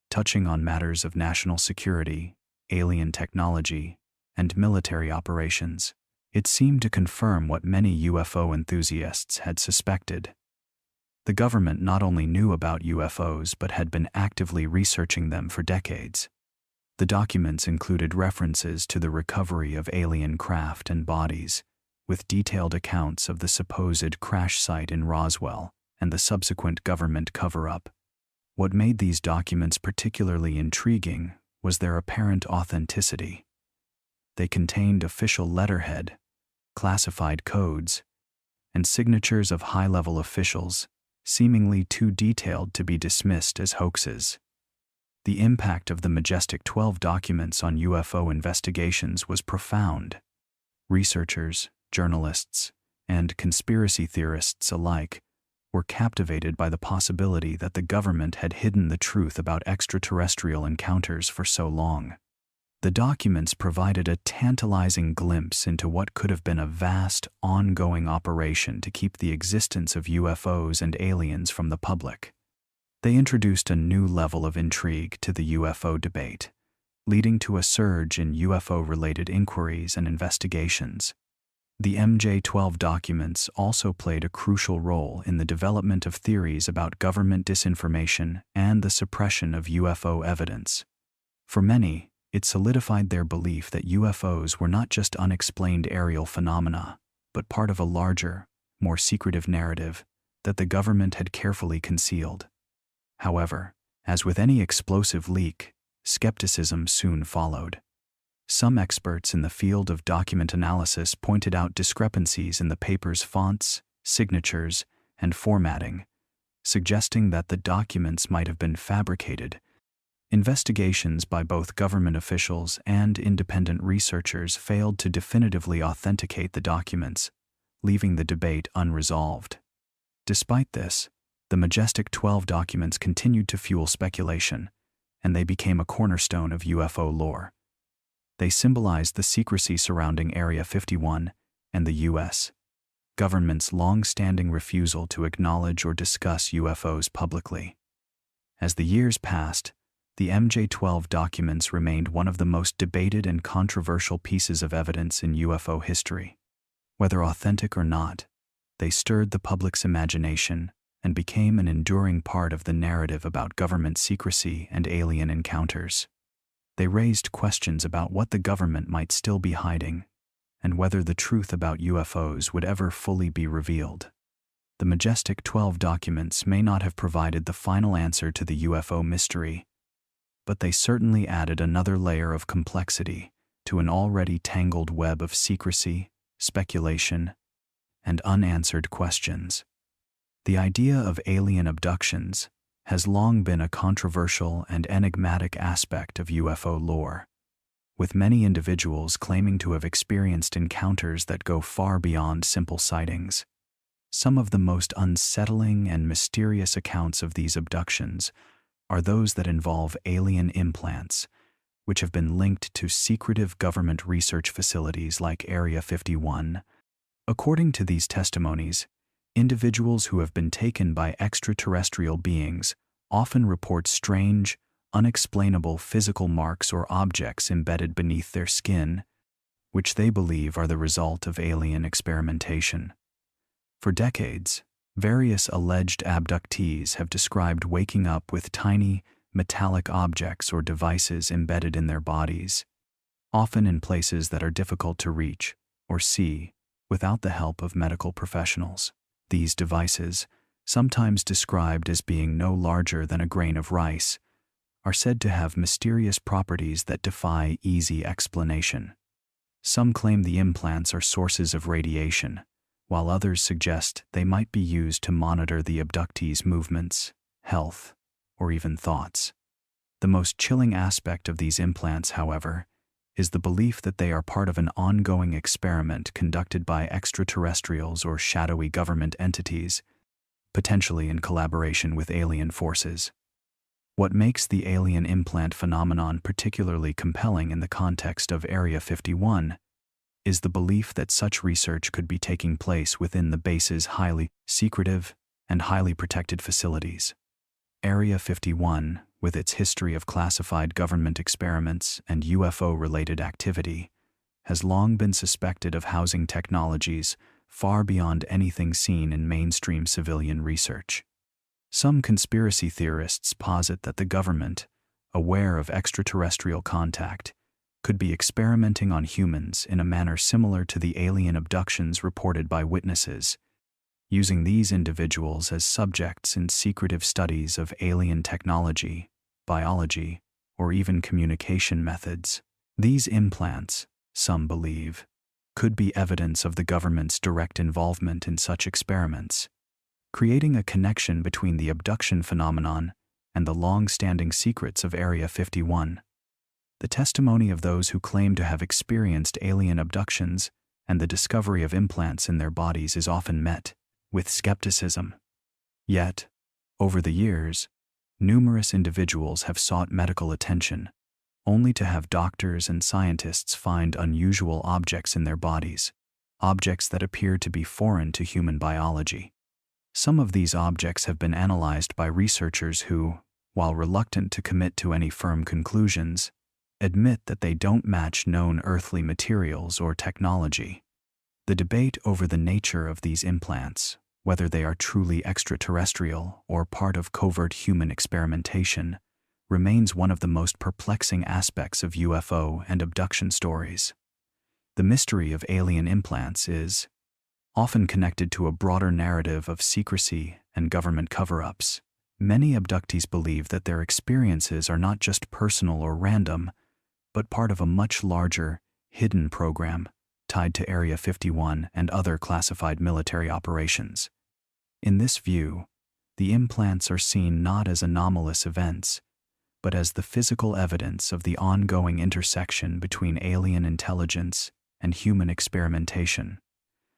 touching on matters of national security, alien technology, and military operations. It seemed to confirm what many UFO enthusiasts had suspected. The government not only knew about UFOs but had been actively researching them for decades. The documents included references to the recovery of alien craft and bodies, with detailed accounts of the supposed crash site in Roswell and the subsequent government cover-up. What made these documents particularly intriguing was their apparent authenticity. They contained official letterhead, classified codes, and signatures of high-level officials, seemingly too detailed to be dismissed as hoaxes. The impact of the Majestic 12 documents on UFO investigations was profound. Researchers, journalists, and conspiracy theorists alike were captivated by the possibility that the government had hidden the truth about extraterrestrial encounters for so long. The documents provided a tantalizing glimpse into what could have been a vast, ongoing operation to keep the existence of UFOs and aliens from the public. They introduced a new level of intrigue to the UFO debate, leading to a surge in UFO-related inquiries and investigations. The MJ-12 documents also played a crucial role in the development of theories about government disinformation and the suppression of UFO evidence. For many, it solidified their belief that UFOs were not just unexplained aerial phenomena, but part of a larger, more secretive narrative that the government had carefully concealed. However, as with any explosive leak, skepticism soon followed. Some experts in the field of document analysis pointed out discrepancies in the paper's fonts, signatures, and formatting, suggesting that the documents might have been fabricated. Investigations by both government officials and independent researchers failed to definitively authenticate the documents, leaving the debate unresolved. Despite this, the Majestic 12 documents continued to fuel speculation, and they became a cornerstone of UFO lore. They symbolized the secrecy surrounding Area 51 and the U.S. government's long-standing refusal to acknowledge or discuss UFOs publicly. As the years passed, the MJ-12 documents remained one of the most debated and controversial pieces of evidence in UFO history. Whether authentic or not, they stirred the public's imagination and became an enduring part of the narrative about government secrecy and alien encounters. They raised questions about what the government might still be hiding and whether the truth about UFOs would ever fully be revealed. The Majestic 12 documents may not have provided the final answer to the UFO mystery, but they certainly added another layer of complexity to an already tangled web of secrecy, speculation, and unanswered questions. The idea of alien abductions has long been a controversial and enigmatic aspect of UFO lore, with many individuals claiming to have experienced encounters that go far beyond simple sightings. Some of the most unsettling and mysterious accounts of these abductions are those that involve alien implants which have been linked to secretive government research facilities like Area 51. According to these testimonies, individuals who have been taken by extraterrestrial beings often report strange, unexplainable physical marks or objects embedded beneath their skin, which they believe are the result of alien experimentation. For decades, various alleged abductees have described waking up with tiny, metallic objects or devices embedded in their bodies, often in places that are difficult to reach or see without the help of medical professionals. These devices, sometimes described as being no larger than a grain of rice, are said to have mysterious properties that defy easy explanation. Some claim the implants are sources of radiation, while others suggest they might be used to monitor the abductees' movements, health, or even thoughts. The most chilling aspect of these implants, however, is the belief that they are part of an ongoing experiment conducted by extraterrestrials or shadowy government entities, potentially in collaboration with alien forces. What makes the alien implant phenomenon particularly compelling in the context of Area 51 is the belief that such research could be taking place within the base's highly secretive and highly protected facilities. Area 51, with its history of classified government experiments and UFO-related activity, has long been suspected of housing technologies far beyond anything seen in mainstream civilian research. Some conspiracy theorists posit that the government, aware of extraterrestrial contact, could be experimenting on humans in a manner similar to the alien abductions reported by witnesses, using these individuals as subjects in secretive studies of alien technology, biology, or even communication methods. These implants, some believe, could be evidence of the government's direct involvement in such experiments, creating a connection between the abduction phenomenon and the long-standing secrets of Area 51. The testimony of those who claim to have experienced alien abductions and the discovery of implants in their bodies is often met with skepticism. Yet, over the years, numerous individuals have sought medical attention, only to have doctors and scientists find unusual objects in their bodies, objects that appear to be foreign to human biology. Some of these objects have been analyzed by researchers who, while reluctant to commit to any firm conclusions, admit that they don't match known earthly materials or technology. The debate over the nature of these implants, whether they are truly extraterrestrial or part of covert human experimentation, remains one of the most perplexing aspects of UFO and abduction stories. The mystery of alien implants is often connected to a broader narrative of secrecy and government cover-ups. Many abductees believe that their experiences are not just personal or random, but part of a much larger, hidden program tied to Area 51 and other classified military operations. In this view, the implants are seen not as anomalous events, but as the physical evidence of the ongoing intersection between alien intelligence and human experimentation,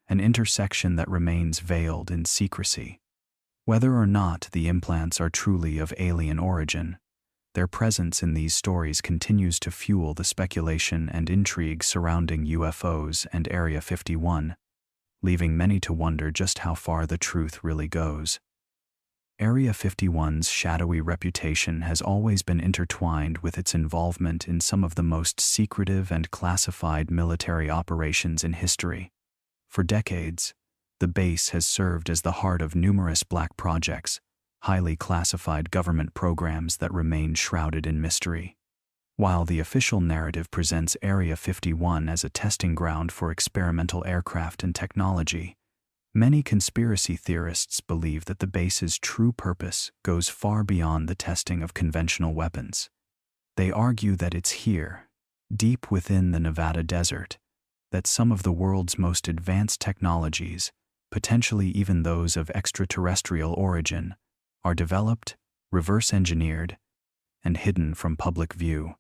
an intersection that remains veiled in secrecy. Whether or not the implants are truly of alien origin, their presence in these stories continues to fuel the speculation and intrigue surrounding UFOs and Area 51, leaving many to wonder just how far the truth really goes. Area 51's shadowy reputation has always been intertwined with its involvement in some of the most secretive and classified military operations in history. For decades, the base has served as the heart of numerous black projects, highly classified government programs that remain shrouded in mystery. While the official narrative presents Area 51 as a testing ground for experimental aircraft and technology, many conspiracy theorists believe that the base's true purpose goes far beyond the testing of conventional weapons. They argue that it's here, deep within the Nevada desert, that some of the world's most advanced technologies, potentially even those of extraterrestrial origin, are developed, reverse-engineered, and hidden from public view.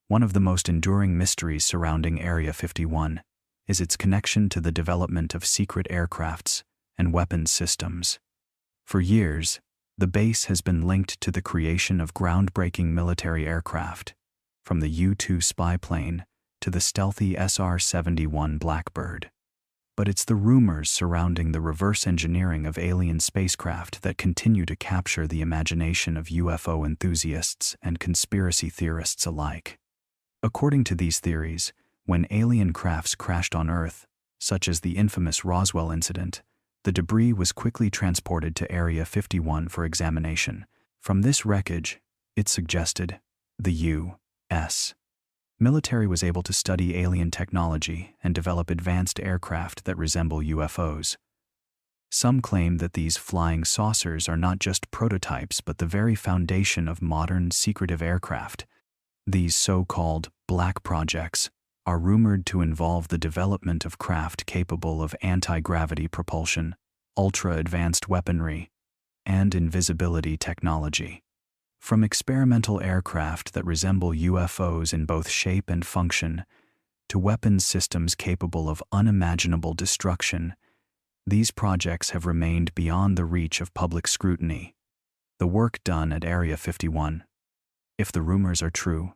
One of the most enduring mysteries surrounding Area 51 is its connection to the development of secret aircrafts and weapons systems. For years, the base has been linked to the creation of groundbreaking military aircraft, from the U-2 spy plane to the stealthy SR-71 Blackbird. But it's the rumors surrounding the reverse engineering of alien spacecraft that continue to capture the imagination of UFO enthusiasts and conspiracy theorists alike. According to these theories, when alien crafts crashed on Earth, such as the infamous Roswell incident, the debris was quickly transported to Area 51 for examination. From this wreckage, it suggested, the U.S. military was able to study alien technology and develop advanced aircraft that resemble UFOs. Some claim that these flying saucers are not just prototypes but the very foundation of modern secretive aircraft. These so-called black projects are rumored to involve the development of craft capable of anti-gravity propulsion, ultra-advanced weaponry, and invisibility technology. From experimental aircraft that resemble UFOs in both shape and function, to weapons systems capable of unimaginable destruction, these projects have remained beyond the reach of public scrutiny. The work done at Area 51, if the rumors are true,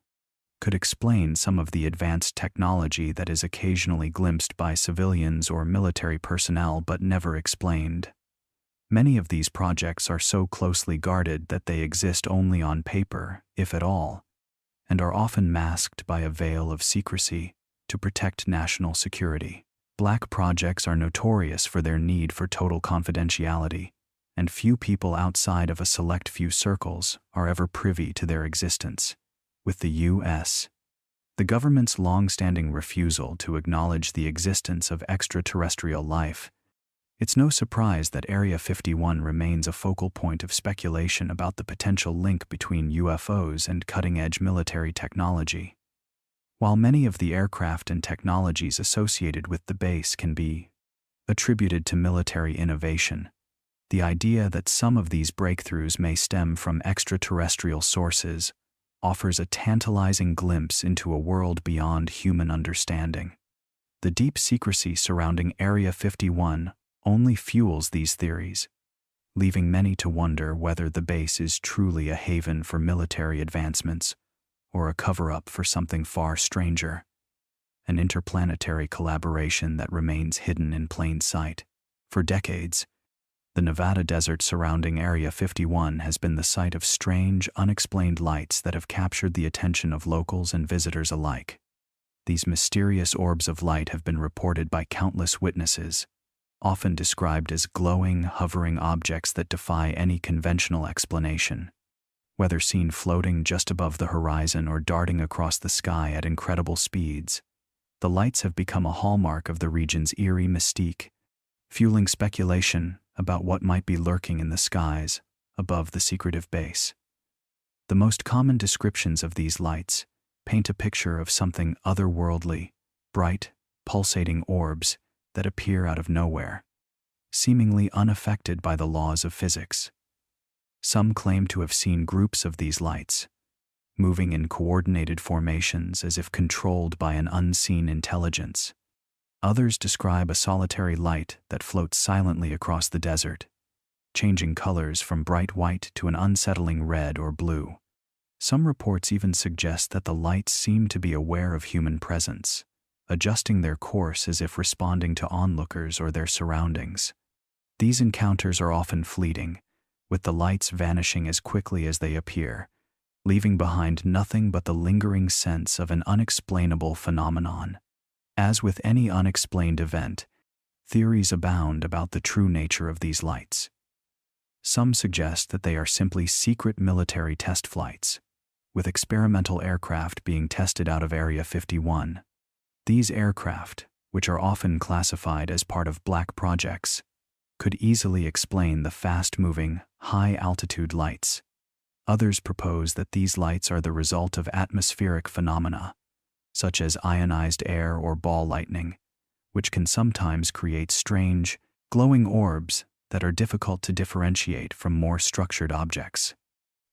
could explain some of the advanced technology that is occasionally glimpsed by civilians or military personnel but never explained. Many of these projects are so closely guarded that they exist only on paper, if at all, and are often masked by a veil of secrecy to protect national security. Black projects are notorious for their need for total confidentiality, and few people outside of a select few circles are ever privy to their existence. With the U.S., the government's long-standing refusal to acknowledge the existence of extraterrestrial life, it's no surprise that Area 51 remains a focal point of speculation about the potential link between UFOs and cutting-edge military technology. While many of the aircraft and technologies associated with the base can be attributed to military innovation, the idea that some of these breakthroughs may stem from extraterrestrial sources offers a tantalizing glimpse into a world beyond human understanding. The deep secrecy surrounding Area 51 only fuels these theories, leaving many to wonder whether the base is truly a haven for military advancements or a cover-up for something far stranger, an interplanetary collaboration that remains hidden in plain sight. For decades, the Nevada desert surrounding Area 51 has been the site of strange, unexplained lights that have captured the attention of locals and visitors alike. These mysterious orbs of light have been reported by countless witnesses, often described as glowing, hovering objects that defy any conventional explanation. Whether seen floating just above the horizon or darting across the sky at incredible speeds, the lights have become a hallmark of the region's eerie mystique, fueling speculation about what might be lurking in the skies above the secretive base. The most common descriptions of these lights paint a picture of something otherworldly, bright, pulsating orbs that appear out of nowhere, seemingly unaffected by the laws of physics. Some claim to have seen groups of these lights, moving in coordinated formations as if controlled by an unseen intelligence. Others describe a solitary light that floats silently across the desert, changing colors from bright white to an unsettling red or blue. Some reports even suggest that the lights seem to be aware of human presence, adjusting their course as if responding to onlookers or their surroundings. These encounters are often fleeting, with the lights vanishing as quickly as they appear, leaving behind nothing but the lingering sense of an unexplainable phenomenon. As with any unexplained event, theories abound about the true nature of these lights. Some suggest that they are simply secret military test flights, with experimental aircraft being tested out of Area 51. These aircraft, which are often classified as part of black projects, could easily explain the fast-moving, high-altitude lights. Others propose that these lights are the result of atmospheric phenomena, such as ionized air or ball lightning, which can sometimes create strange, glowing orbs that are difficult to differentiate from more structured objects.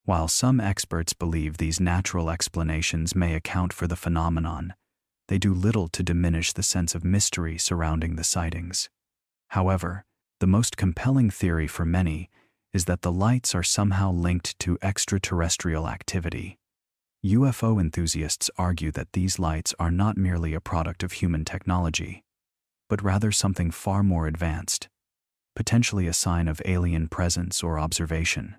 While some experts believe these natural explanations may account for the phenomenon, they do little to diminish the sense of mystery surrounding the sightings. However, the most compelling theory for many is that the lights are somehow linked to extraterrestrial activity. UFO enthusiasts argue that these lights are not merely a product of human technology, but rather something far more advanced, potentially a sign of alien presence or observation.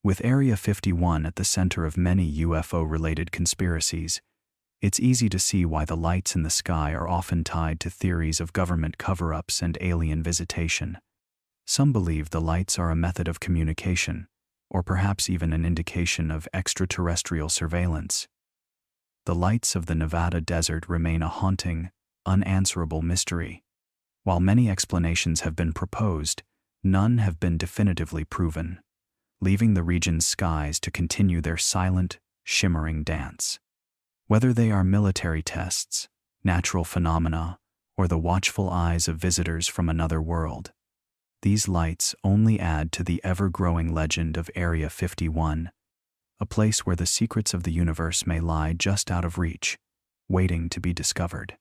With Area 51 at the center of many UFO-related conspiracies, it's easy to see why the lights in the sky are often tied to theories of government cover-ups and alien visitation. Some believe the lights are a method of communication, or perhaps even an indication of extraterrestrial surveillance. The lights of the Nevada desert remain a haunting, unanswerable mystery. While many explanations have been proposed, none have been definitively proven, leaving the region's skies to continue their silent, shimmering dance. Whether they are military tests, natural phenomena, or the watchful eyes of visitors from another world, these lights only add to the ever-growing legend of Area 51, a place where the secrets of the universe may lie just out of reach, waiting to be discovered.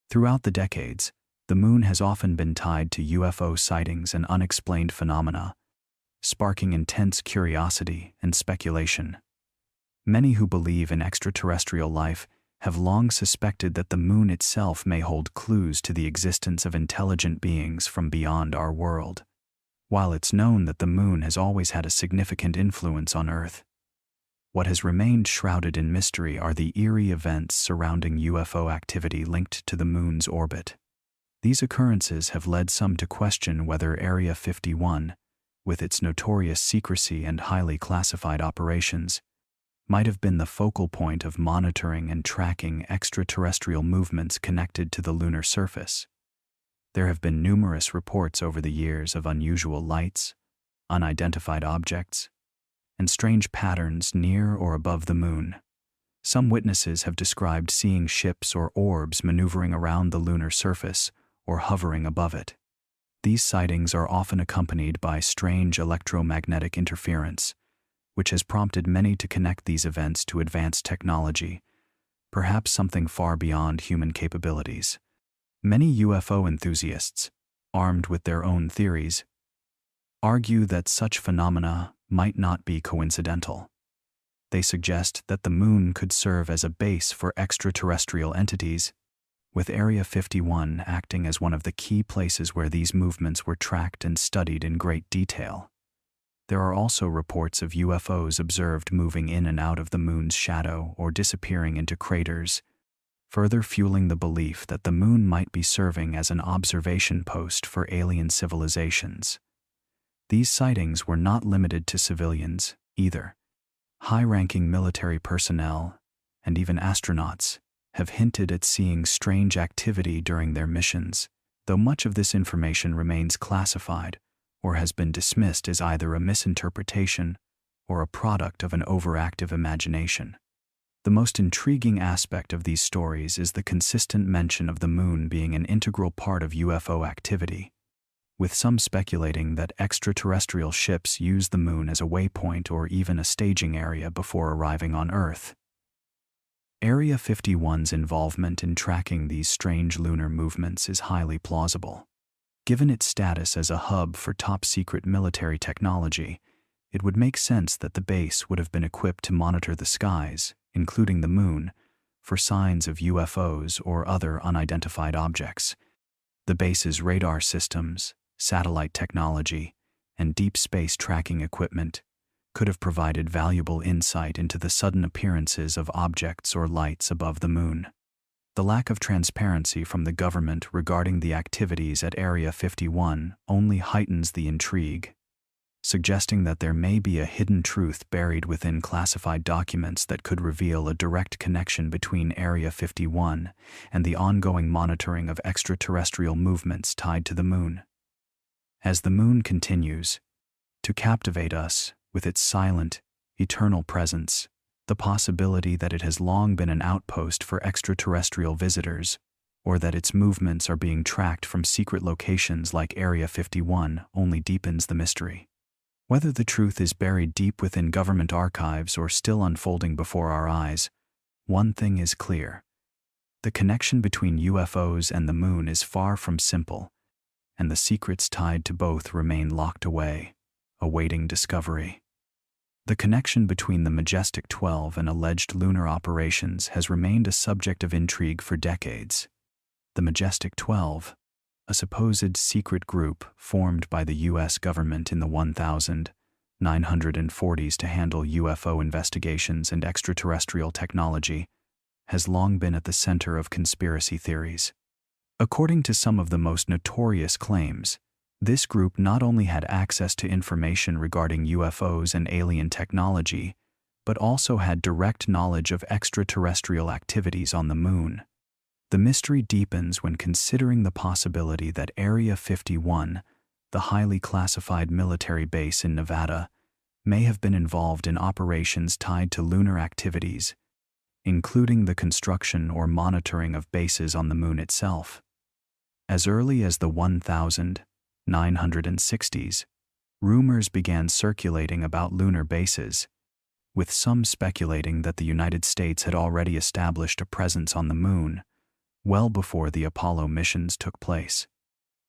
Throughout the decades, the moon has often been tied to UFO sightings and unexplained phenomena, sparking intense curiosity and speculation. Many who believe in extraterrestrial life have long suspected that the moon itself may hold clues to the existence of intelligent beings from beyond our world. While it's known that the moon has always had a significant influence on Earth, what has remained shrouded in mystery are the eerie events surrounding UFO activity linked to the moon's orbit. These occurrences have led some to question whether Area 51, with its notorious secrecy and highly classified operations, might have been the focal point of monitoring and tracking extraterrestrial movements connected to the lunar surface. There have been numerous reports over the years of unusual lights, unidentified objects, and strange patterns near or above the moon. Some witnesses have described seeing ships or orbs maneuvering around the lunar surface or hovering above it. These sightings are often accompanied by strange electromagnetic interference, which has prompted many to connect these events to advanced technology, perhaps something far beyond human capabilities. Many UFO enthusiasts, armed with their own theories, argue that such phenomena might not be coincidental. They suggest that the moon could serve as a base for extraterrestrial entities, with Area 51 acting as one of the key places where these movements were tracked and studied in great detail. There are also reports of UFOs observed moving in and out of the moon's shadow or disappearing into craters, further fueling the belief that the moon might be serving as an observation post for alien civilizations. These sightings were not limited to civilians, either. High-ranking military personnel, and even astronauts, have hinted at seeing strange activity during their missions, though much of this information remains classified or has been dismissed as either a misinterpretation or a product of an overactive imagination. The most intriguing aspect of these stories is the consistent mention of the moon being an integral part of UFO activity, with some speculating that extraterrestrial ships use the moon as a waypoint or even a staging area before arriving on Earth. Area 51's involvement in tracking these strange lunar movements is highly plausible. Given its status as a hub for top-secret military technology, it would make sense that the base would have been equipped to monitor the skies, including the moon, for signs of UFOs or other unidentified objects. The base's radar systems, satellite technology, and deep space tracking equipment could have provided valuable insight into the sudden appearances of objects or lights above the moon. The lack of transparency from the government regarding the activities at Area 51 only heightens the intrigue, suggesting that there may be a hidden truth buried within classified documents that could reveal a direct connection between Area 51 and the ongoing monitoring of extraterrestrial movements tied to the moon. As the moon continues to captivate us with its silent, eternal presence, the possibility that it has long been an outpost for extraterrestrial visitors, or that its movements are being tracked from secret locations like Area 51 only deepens the mystery. Whether the truth is buried deep within government archives or still unfolding before our eyes, one thing is clear. The connection between UFOs and the moon is far from simple, and the secrets tied to both remain locked away, awaiting discovery. The connection between the Majestic 12 and alleged lunar operations has remained a subject of intrigue for decades. The Majestic 12, a supposed secret group formed by the U.S. government in the 1940s to handle UFO investigations and extraterrestrial technology, has long been at the center of conspiracy theories. According to some of the most notorious claims, this group not only had access to information regarding UFOs and alien technology, but also had direct knowledge of extraterrestrial activities on the moon. The mystery deepens when considering the possibility that Area 51, the highly classified military base in Nevada, may have been involved in operations tied to lunar activities, including the construction or monitoring of bases on the moon itself. As early as the 1960s, rumors began circulating about lunar bases, with some speculating that the United States had already established a presence on the moon, well before the Apollo missions took place.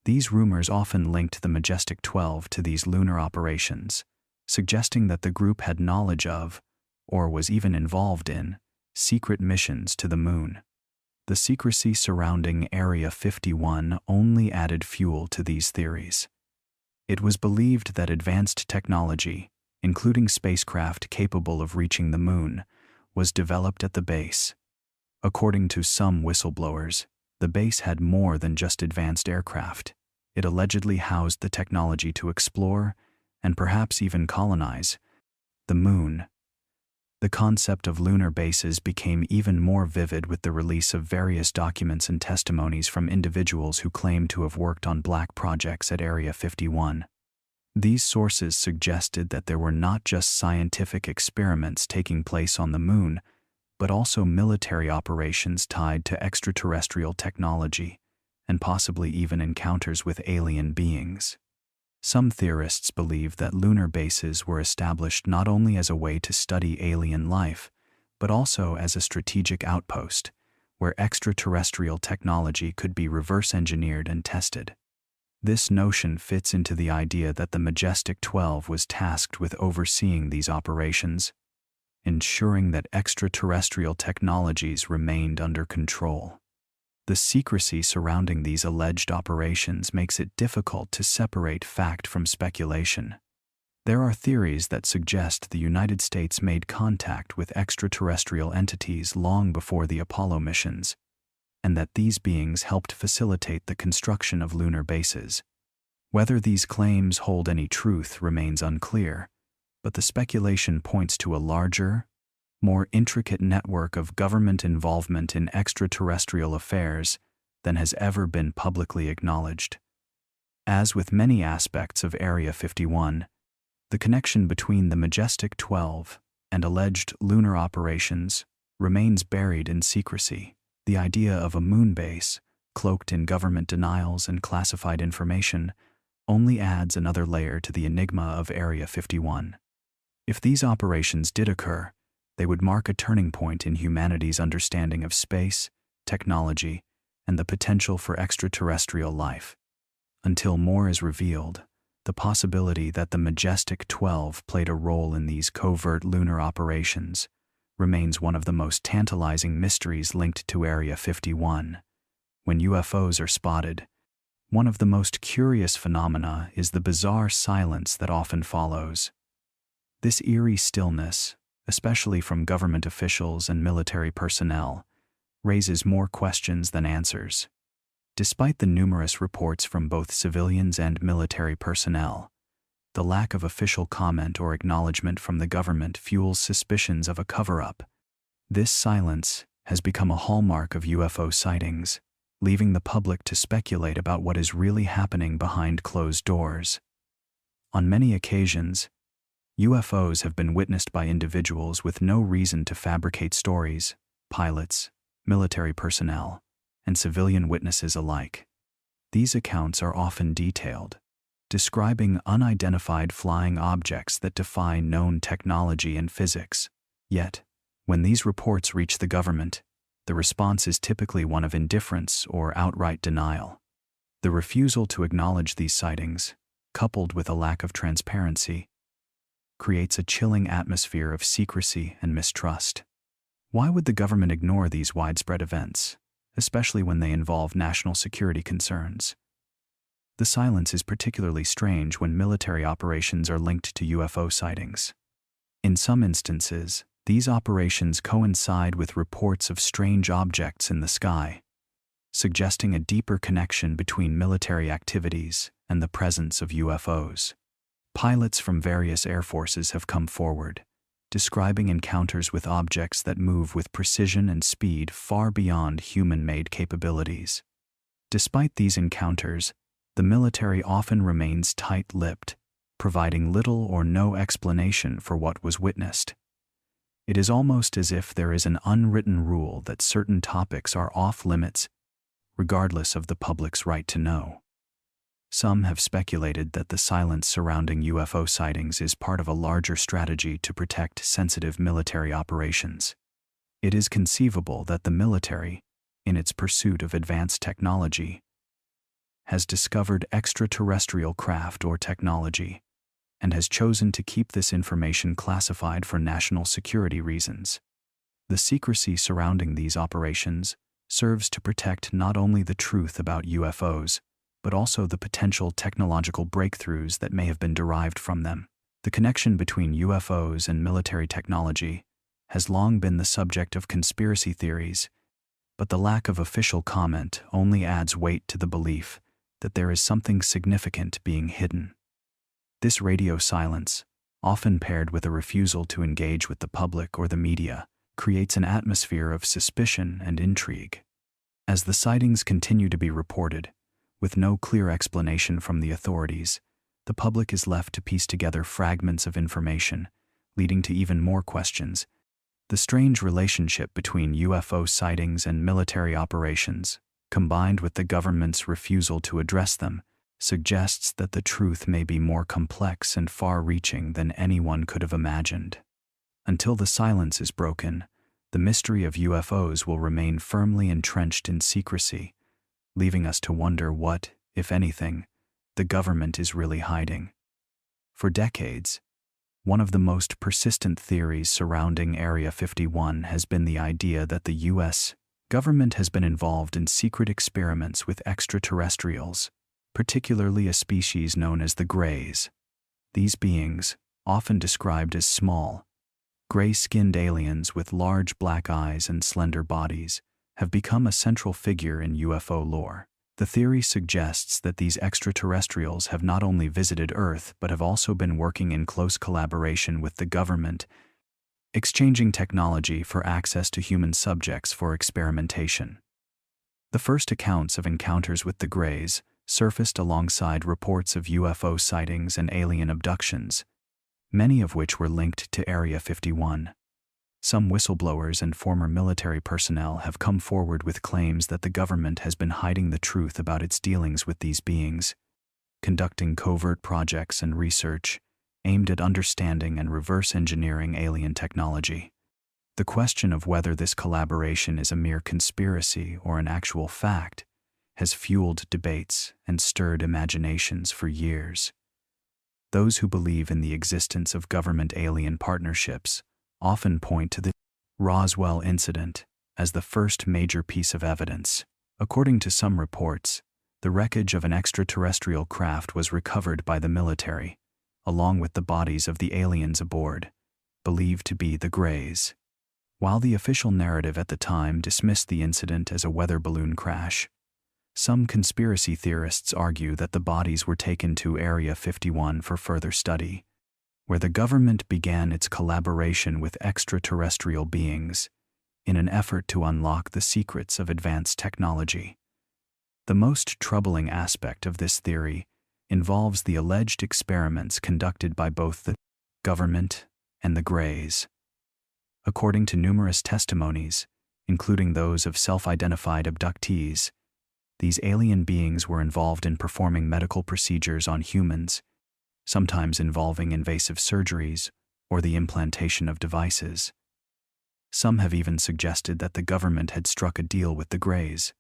These rumors often linked the Majestic 12 to these lunar operations, suggesting that the group had knowledge of, or was even involved in, secret missions to the moon. The secrecy surrounding Area 51 only added fuel to these theories. It was believed that advanced technology, including spacecraft capable of reaching the moon, was developed at the base. According to some whistleblowers, the base had more than just advanced aircraft. It allegedly housed the technology to explore, and perhaps even colonize, the moon. The concept of lunar bases became even more vivid with the release of various documents and testimonies from individuals who claimed to have worked on black projects at Area 51. These sources suggested that there were not just scientific experiments taking place on the moon, but also military operations tied to extraterrestrial technology, and possibly even encounters with alien beings. Some theorists believe that lunar bases were established not only as a way to study alien life, but also as a strategic outpost, where extraterrestrial technology could be reverse-engineered and tested. This notion fits into the idea that the Majestic 12 was tasked with overseeing these operations, ensuring that extraterrestrial technologies remained under control. The secrecy surrounding these alleged operations makes it difficult to separate fact from speculation. There are theories that suggest the United States made contact with extraterrestrial entities long before the Apollo missions, and that these beings helped facilitate the construction of lunar bases. Whether these claims hold any truth remains unclear, but the speculation points to a larger, more intricate network of government involvement in extraterrestrial affairs than has ever been publicly acknowledged. As with many aspects of Area 51, the connection between the Majestic 12 and alleged lunar operations remains buried in secrecy. The idea of a moon base, cloaked in government denials and classified information, only adds another layer to the enigma of Area 51. If these operations did occur, they would mark a turning point in humanity's understanding of space, technology, and the potential for extraterrestrial life. Until more is revealed, the possibility that the Majestic 12 played a role in these covert lunar operations remains one of the most tantalizing mysteries linked to Area 51. When UFOs are spotted, one of the most curious phenomena is the bizarre silence that often follows. This eerie stillness, especially from government officials and military personnel, raises more questions than answers. Despite the numerous reports from both civilians and military personnel, the lack of official comment or acknowledgement from the government fuels suspicions of a cover-up. This silence has become a hallmark of UFO sightings, leaving the public to speculate about what is really happening behind closed doors. On many occasions, UFOs have been witnessed by individuals with no reason to fabricate stories, pilots, military personnel, and civilian witnesses alike. These accounts are often detailed, describing unidentified flying objects that defy known technology and physics. Yet, when these reports reach the government, the response is typically one of indifference or outright denial. The refusal to acknowledge these sightings, coupled with a lack of transparency, creates a chilling atmosphere of secrecy and mistrust. Why would the government ignore these widespread events, especially when they involve national security concerns? The silence is particularly strange when military operations are linked to UFO sightings. In some instances, these operations coincide with reports of strange objects in the sky, suggesting a deeper connection between military activities and the presence of UFOs. Pilots from various air forces have come forward, describing encounters with objects that move with precision and speed far beyond human-made capabilities. Despite these encounters, the military often remains tight-lipped, providing little or no explanation for what was witnessed. It is almost as if there is an unwritten rule that certain topics are off-limits, regardless of the public's right to know. Some have speculated that the silence surrounding UFO sightings is part of a larger strategy to protect sensitive military operations. It is conceivable that the military, in its pursuit of advanced technology, has discovered extraterrestrial craft or technology, and has chosen to keep this information classified for national security reasons. The secrecy surrounding these operations serves to protect not only the truth about UFOs, but also the potential technological breakthroughs that may have been derived from them. The connection between UFOs and military technology has long been the subject of conspiracy theories, but the lack of official comment only adds weight to the belief that there is something significant being hidden. This radio silence, often paired with a refusal to engage with the public or the media, creates an atmosphere of suspicion and intrigue. As the sightings continue to be reported, with no clear explanation from the authorities, the public is left to piece together fragments of information, leading to even more questions. The strange relationship between UFO sightings and military operations, combined with the government's refusal to address them, suggests that the truth may be more complex and far-reaching than anyone could have imagined. Until the silence is broken, the mystery of UFOs will remain firmly entrenched in secrecy, leaving us to wonder what, if anything, the government is really hiding. For decades, one of the most persistent theories surrounding Area 51 has been the idea that the U.S. government has been involved in secret experiments with extraterrestrials, particularly a species known as the Greys. These beings, often described as small, gray-skinned aliens with large black eyes and slender bodies, have become a central figure in UFO lore. The theory suggests that these extraterrestrials have not only visited Earth but have also been working in close collaboration with the government, exchanging technology for access to human subjects for experimentation. The first accounts of encounters with the Greys surfaced alongside reports of UFO sightings and alien abductions, many of which were linked to Area 51. Some whistleblowers and former military personnel have come forward with claims that the government has been hiding the truth about its dealings with these beings, conducting covert projects and research aimed at understanding and reverse engineering alien technology. The question of whether this collaboration is a mere conspiracy or an actual fact has fueled debates and stirred imaginations for years. Those who believe in the existence of government-alien partnerships often point to the Roswell incident as the first major piece of evidence. According to some reports, the wreckage of an extraterrestrial craft was recovered by the military, along with the bodies of the aliens aboard, believed to be the Greys. While the official narrative at the time dismissed the incident as a weather balloon crash, some conspiracy theorists argue that the bodies were taken to Area 51 for further study, where the government began its collaboration with extraterrestrial beings in an effort to unlock the secrets of advanced technology. The most troubling aspect of this theory involves the alleged experiments conducted by both the government and the Greys. According to numerous testimonies, including those of self-identified abductees, these alien beings were involved in performing medical procedures on humans, sometimes involving invasive surgeries or the implantation of devices. Some have even suggested that the government had struck a deal with the Greys,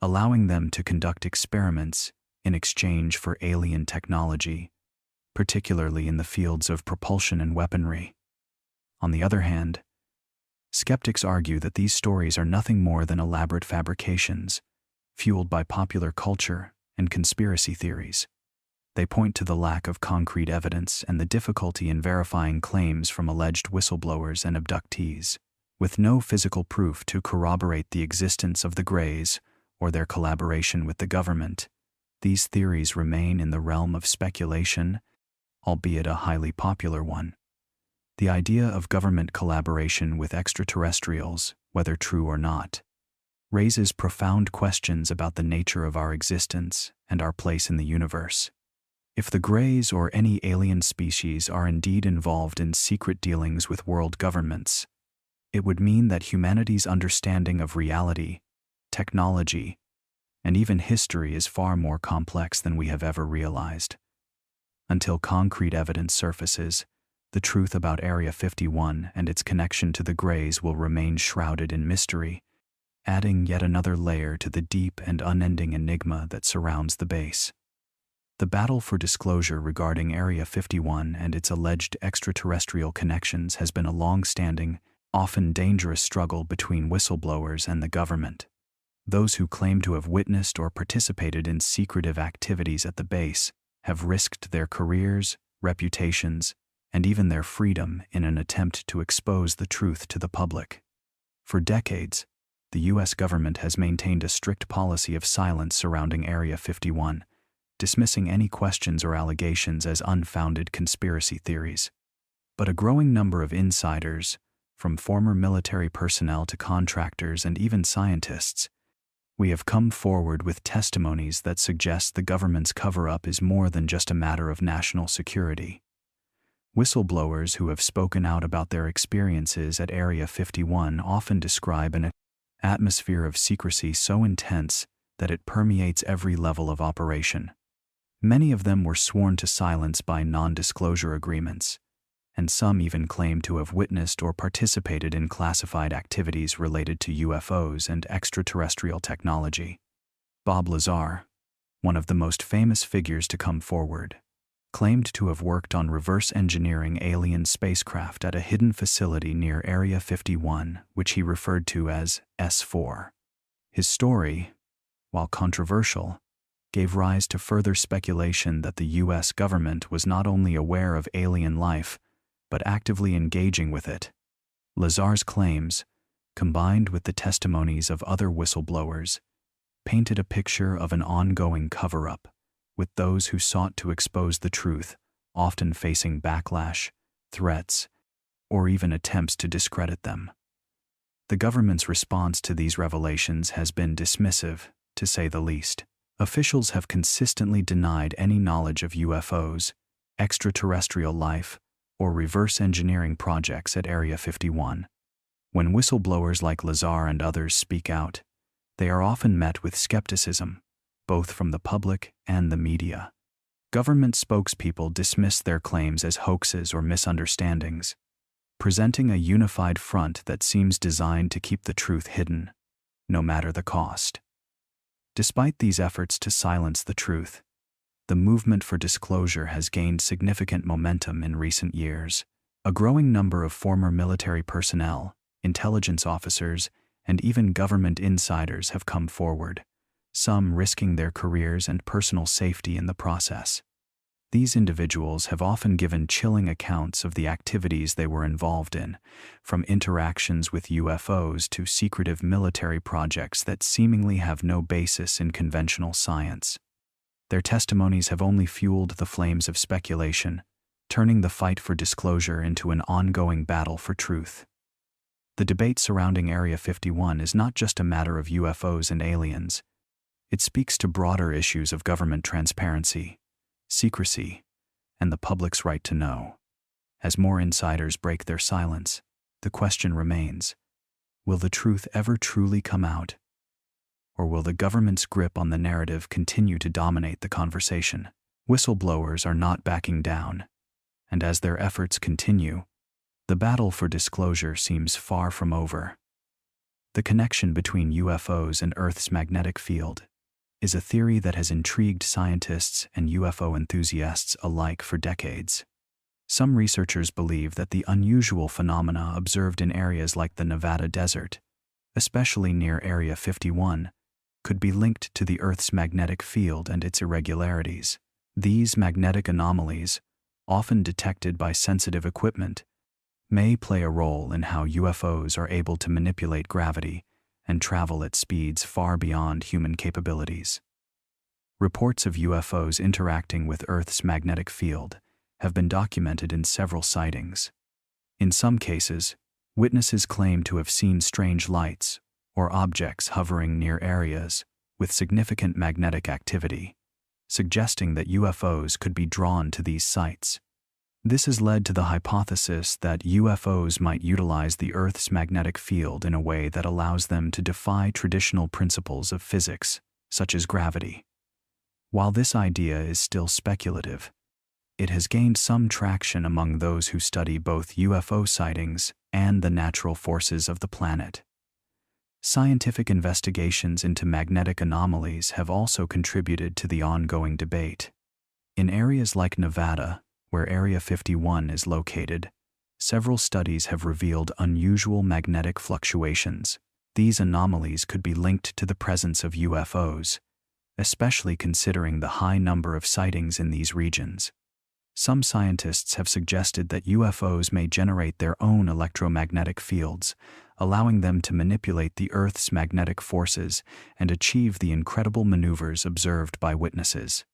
allowing them to conduct experiments in exchange for alien technology, particularly in the fields of propulsion and weaponry. On the other hand, skeptics argue that these stories are nothing more than elaborate fabrications, fueled by popular culture and conspiracy theories. They point to the lack of concrete evidence and the difficulty in verifying claims from alleged whistleblowers and abductees. With no physical proof to corroborate the existence of the Greys or their collaboration with the government, these theories remain in the realm of speculation, albeit a highly popular one. The idea of government collaboration with extraterrestrials, whether true or not, raises profound questions about the nature of our existence and our place in the universe. If the Greys or any alien species are indeed involved in secret dealings with world governments, it would mean that humanity's understanding of reality, technology, and even history is far more complex than we have ever realized. Until concrete evidence surfaces, the truth about Area 51 and its connection to the Greys will remain shrouded in mystery, adding yet another layer to the deep and unending enigma that surrounds the base. The battle for disclosure regarding Area 51 and its alleged extraterrestrial connections has been a long-standing, often dangerous struggle between whistleblowers and the government. Those who claim to have witnessed or participated in secretive activities at the base have risked their careers, reputations, and even their freedom in an attempt to expose the truth to the public. For decades, the U.S. government has maintained a strict policy of silence surrounding Area 51, dismissing any questions or allegations as unfounded conspiracy theories. But a growing number of insiders, from former military personnel to contractors and even scientists, we have come forward with testimonies that suggest the government's cover-up is more than just a matter of national security. Whistleblowers who have spoken out about their experiences at Area 51 often describe an atmosphere of secrecy so intense that it permeates every level of operation. Many of them were sworn to silence by non-disclosure agreements, and some even claim to have witnessed or participated in classified activities related to UFOs and extraterrestrial technology. Bob Lazar, one of the most famous figures to come forward, claimed to have worked on reverse engineering alien spacecraft at a hidden facility near Area 51, which he referred to as S4. His story, while controversial, gave rise to further speculation that the U.S. government was not only aware of alien life, but actively engaging with it. Lazar's claims, combined with the testimonies of other whistleblowers, painted a picture of an ongoing cover-up, with those who sought to expose the truth often facing backlash, threats, or even attempts to discredit them. The government's response to these revelations has been dismissive, to say the least. Officials have consistently denied any knowledge of UFOs, extraterrestrial life, or reverse engineering projects at Area 51. When whistleblowers like Lazar and others speak out, they are often met with skepticism, both from the public and the media. Government spokespeople dismiss their claims as hoaxes or misunderstandings, presenting a unified front that seems designed to keep the truth hidden, no matter the cost. Despite these efforts to silence the truth, the movement for disclosure has gained significant momentum in recent years. A growing number of former military personnel, intelligence officers, and even government insiders have come forward, some risking their careers and personal safety in the process. These individuals have often given chilling accounts of the activities they were involved in, from interactions with UFOs to secretive military projects that seemingly have no basis in conventional science. Their testimonies have only fueled the flames of speculation, turning the fight for disclosure into an ongoing battle for truth. The debate surrounding Area 51 is not just a matter of UFOs and aliens. It speaks to broader issues of government transparency, secrecy, and the public's right to know. As more insiders break their silence, the question remains, will the truth ever truly come out? Or will the government's grip on the narrative continue to dominate the conversation? Whistleblowers are not backing down, and as their efforts continue, the battle for disclosure seems far from over. The connection between UFOs and Earth's magnetic field, is a theory that has intrigued scientists and UFO enthusiasts alike for decades. Some researchers believe that the unusual phenomena observed in areas like the Nevada desert, especially near Area 51, could be linked to the Earth's magnetic field and its irregularities. These magnetic anomalies, often detected by sensitive equipment, may play a role in how UFOs are able to manipulate gravity and travel at speeds far beyond human capabilities. Reports of UFOs interacting with Earth's magnetic field have been documented in several sightings. In some cases, witnesses claim to have seen strange lights or objects hovering near areas with significant magnetic activity, suggesting that UFOs could be drawn to these sites. This has led to the hypothesis that UFOs might utilize the Earth's magnetic field in a way that allows them to defy traditional principles of physics, such as gravity. While this idea is still speculative, it has gained some traction among those who study both UFO sightings and the natural forces of the planet. Scientific investigations into magnetic anomalies have also contributed to the ongoing debate. In areas like Nevada, where Area 51 is located, several studies have revealed unusual magnetic fluctuations. These anomalies could be linked to the presence of UFOs, especially considering the high number of sightings in these regions. Some scientists have suggested that UFOs may generate their own electromagnetic fields, allowing them to manipulate the Earth's magnetic forces and achieve the incredible maneuvers observed by witnesses.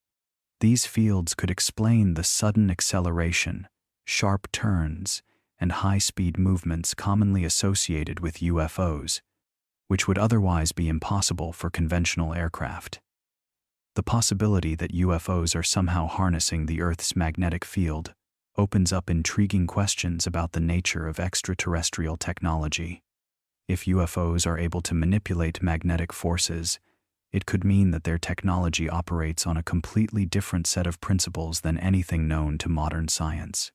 These fields could explain the sudden acceleration, sharp turns, and high-speed movements commonly associated with UFOs, which would otherwise be impossible for conventional aircraft. The possibility that UFOs are somehow harnessing the Earth's magnetic field opens up intriguing questions about the nature of extraterrestrial technology. If UFOs are able to manipulate magnetic forces, it could mean that their technology operates on a completely different set of principles than anything known to modern science.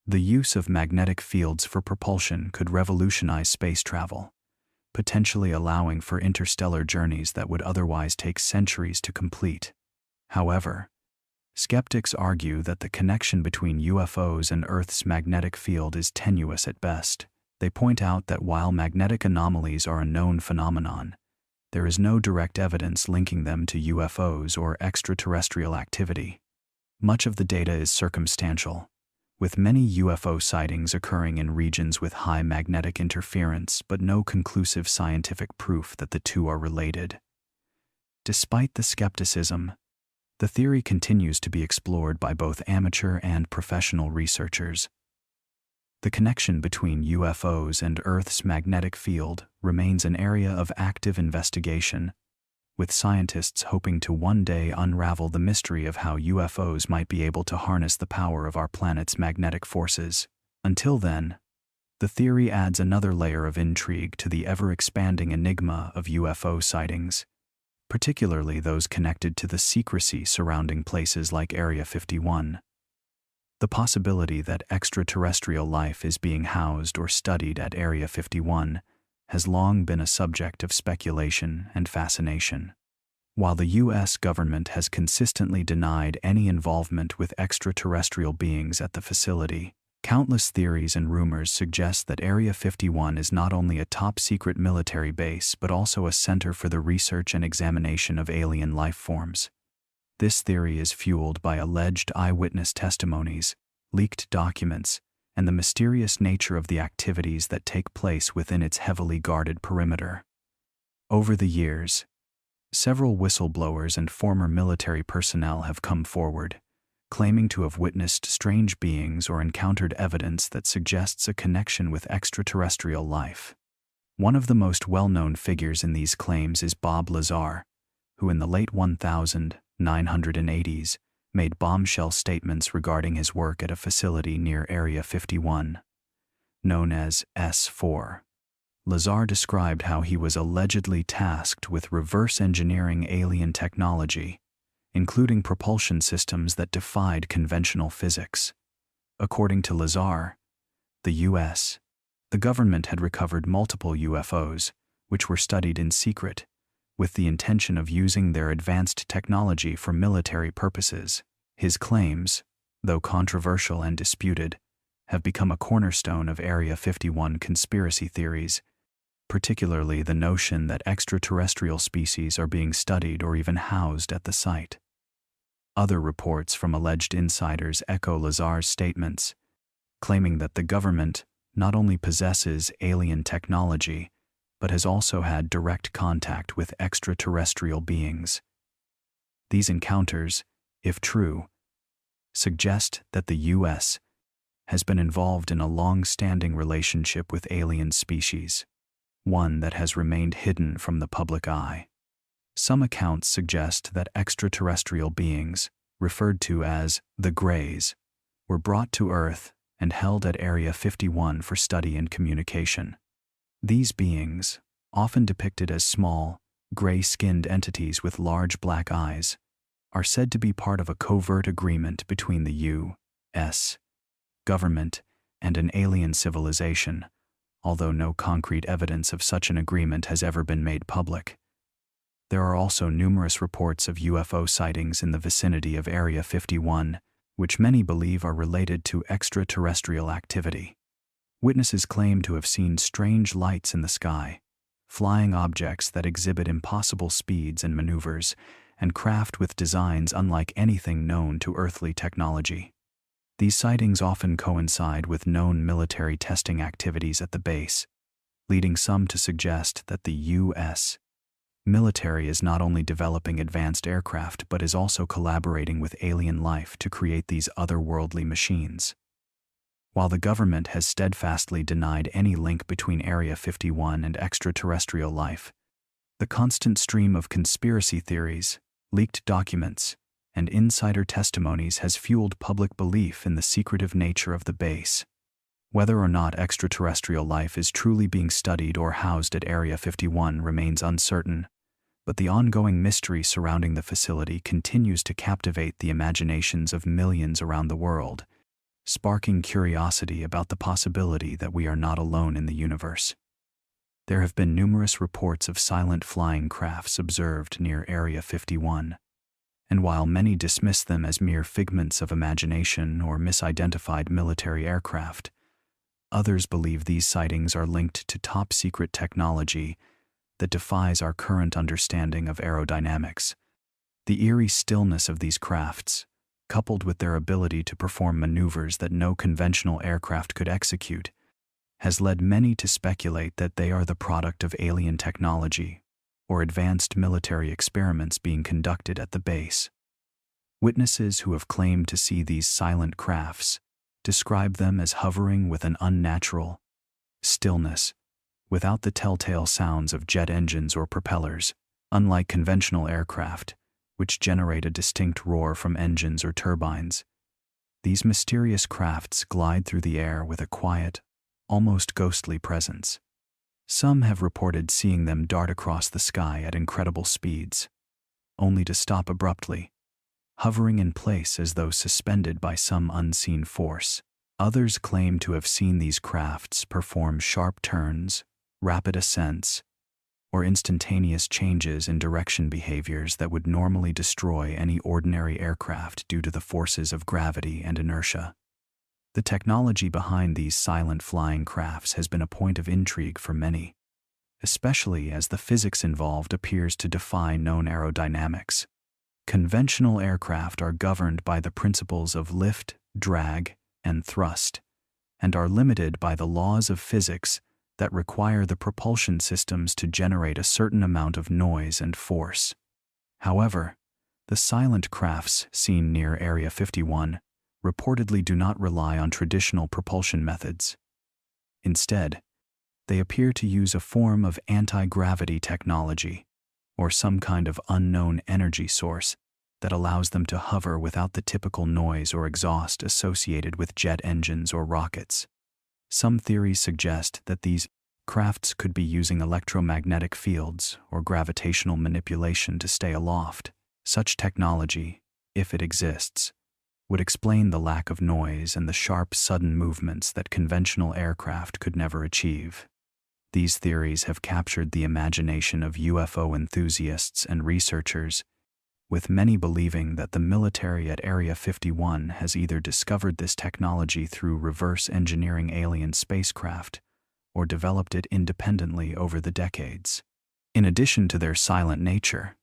The use of magnetic fields for propulsion could revolutionize space travel, potentially allowing for interstellar journeys that would otherwise take centuries to complete. However, skeptics argue that the connection between UFOs and Earth's magnetic field is tenuous at best. They point out that while magnetic anomalies are a known phenomenon, there is no direct evidence linking them to UFOs or extraterrestrial activity. Much of the data is circumstantial, with many UFO sightings occurring in regions with high magnetic interference but no conclusive scientific proof that the two are related. Despite the skepticism, the theory continues to be explored by both amateur and professional researchers. The connection between UFOs and Earth's magnetic field remains an area of active investigation, with scientists hoping to one day unravel the mystery of how UFOs might be able to harness the power of our planet's magnetic forces. Until then, the theory adds another layer of intrigue to the ever-expanding enigma of UFO sightings, particularly those connected to the secrecy surrounding places like Area 51. The possibility that extraterrestrial life is being housed or studied at Area 51 has long been a subject of speculation and fascination. While the U.S. government has consistently denied any involvement with extraterrestrial beings at the facility, countless theories and rumors suggest that Area 51 is not only a top-secret military base but also a center for the research and examination of alien life forms. This theory is fueled by alleged eyewitness testimonies, leaked documents, and the mysterious nature of the activities that take place within its heavily guarded perimeter. Over the years, several whistleblowers and former military personnel have come forward, claiming to have witnessed strange beings or encountered evidence that suggests a connection with extraterrestrial life. One of the most well-known figures in these claims is Bob Lazar, who in the late 1980s made bombshell statements regarding his work at a facility near Area 51, known as S4. Lazar described how he was allegedly tasked with reverse engineering alien technology, including propulsion systems that defied conventional physics. According to Lazar, the government had recovered multiple UFOs, which were studied in secret, with the intention of using their advanced technology for military purposes. His claims, though controversial and disputed, have become a cornerstone of Area 51 conspiracy theories, particularly the notion that extraterrestrial species are being studied or even housed at the site. Other reports from alleged insiders echo Lazar's statements, claiming that the government not only possesses alien technology, but has also had direct contact with extraterrestrial beings. These encounters, if true, suggest that the U.S. has been involved in a long-standing relationship with alien species, one that has remained hidden from the public eye. Some accounts suggest that extraterrestrial beings, referred to as the Greys, were brought to Earth and held at Area 51 for study and communication. These beings, often depicted as small, gray-skinned entities with large black eyes, are said to be part of a covert agreement between the U.S. government and an alien civilization, although no concrete evidence of such an agreement has ever been made public. There are also numerous reports of UFO sightings in the vicinity of Area 51, which many believe are related to extraterrestrial activity. Witnesses claim to have seen strange lights in the sky, flying objects that exhibit impossible speeds and maneuvers, and craft with designs unlike anything known to earthly technology. These sightings often coincide with known military testing activities at the base, leading some to suggest that the U.S. military is not only developing advanced aircraft but is also collaborating with alien life to create these otherworldly machines. While the government has steadfastly denied any link between Area 51 and extraterrestrial life, the constant stream of conspiracy theories, leaked documents, and insider testimonies has fueled public belief in the secretive nature of the base. Whether or not extraterrestrial life is truly being studied or housed at Area 51 remains uncertain, but the ongoing mystery surrounding the facility continues to captivate the imaginations of millions around the world, sparking curiosity about the possibility that we are not alone in the universe. There have been numerous reports of silent flying crafts observed near Area 51, and while many dismiss them as mere figments of imagination or misidentified military aircraft, others believe these sightings are linked to top-secret technology that defies our current understanding of aerodynamics. The eerie stillness of these crafts, coupled with their ability to perform maneuvers that no conventional aircraft could execute, has led many to speculate that they are the product of alien technology or advanced military experiments being conducted at the base. Witnesses who have claimed to see these silent crafts describe them as hovering with an unnatural stillness, without the telltale sounds of jet engines or propellers, unlike conventional aircraft, which generate a distinct roar from engines or turbines. These mysterious crafts glide through the air with a quiet, almost ghostly presence. Some have reported seeing them dart across the sky at incredible speeds, only to stop abruptly, hovering in place as though suspended by some unseen force. Others claim to have seen these crafts perform sharp turns, rapid ascents, or instantaneous changes in direction behaviors that would normally destroy any ordinary aircraft due to the forces of gravity and inertia. The technology behind these silent flying crafts has been a point of intrigue for many, especially as the physics involved appears to defy known aerodynamics. Conventional aircraft are governed by the principles of lift, drag, and thrust, and are limited by the laws of physics that require the propulsion systems to generate a certain amount of noise and force. However, the silent crafts seen near Area 51 reportedly do not rely on traditional propulsion methods. Instead, they appear to use a form of anti-gravity technology, or some kind of unknown energy source that allows them to hover without the typical noise or exhaust associated with jet engines or rockets. Some theories suggest that these crafts could be using electromagnetic fields or gravitational manipulation to stay aloft. Such technology, if it exists, would explain the lack of noise and the sharp, sudden movements that conventional aircraft could never achieve. These theories have captured the imagination of UFO enthusiasts and researchers, with many believing that the military at Area 51 has either discovered this technology through reverse engineering alien spacecraft or developed it independently over the decades. In addition to their silent nature,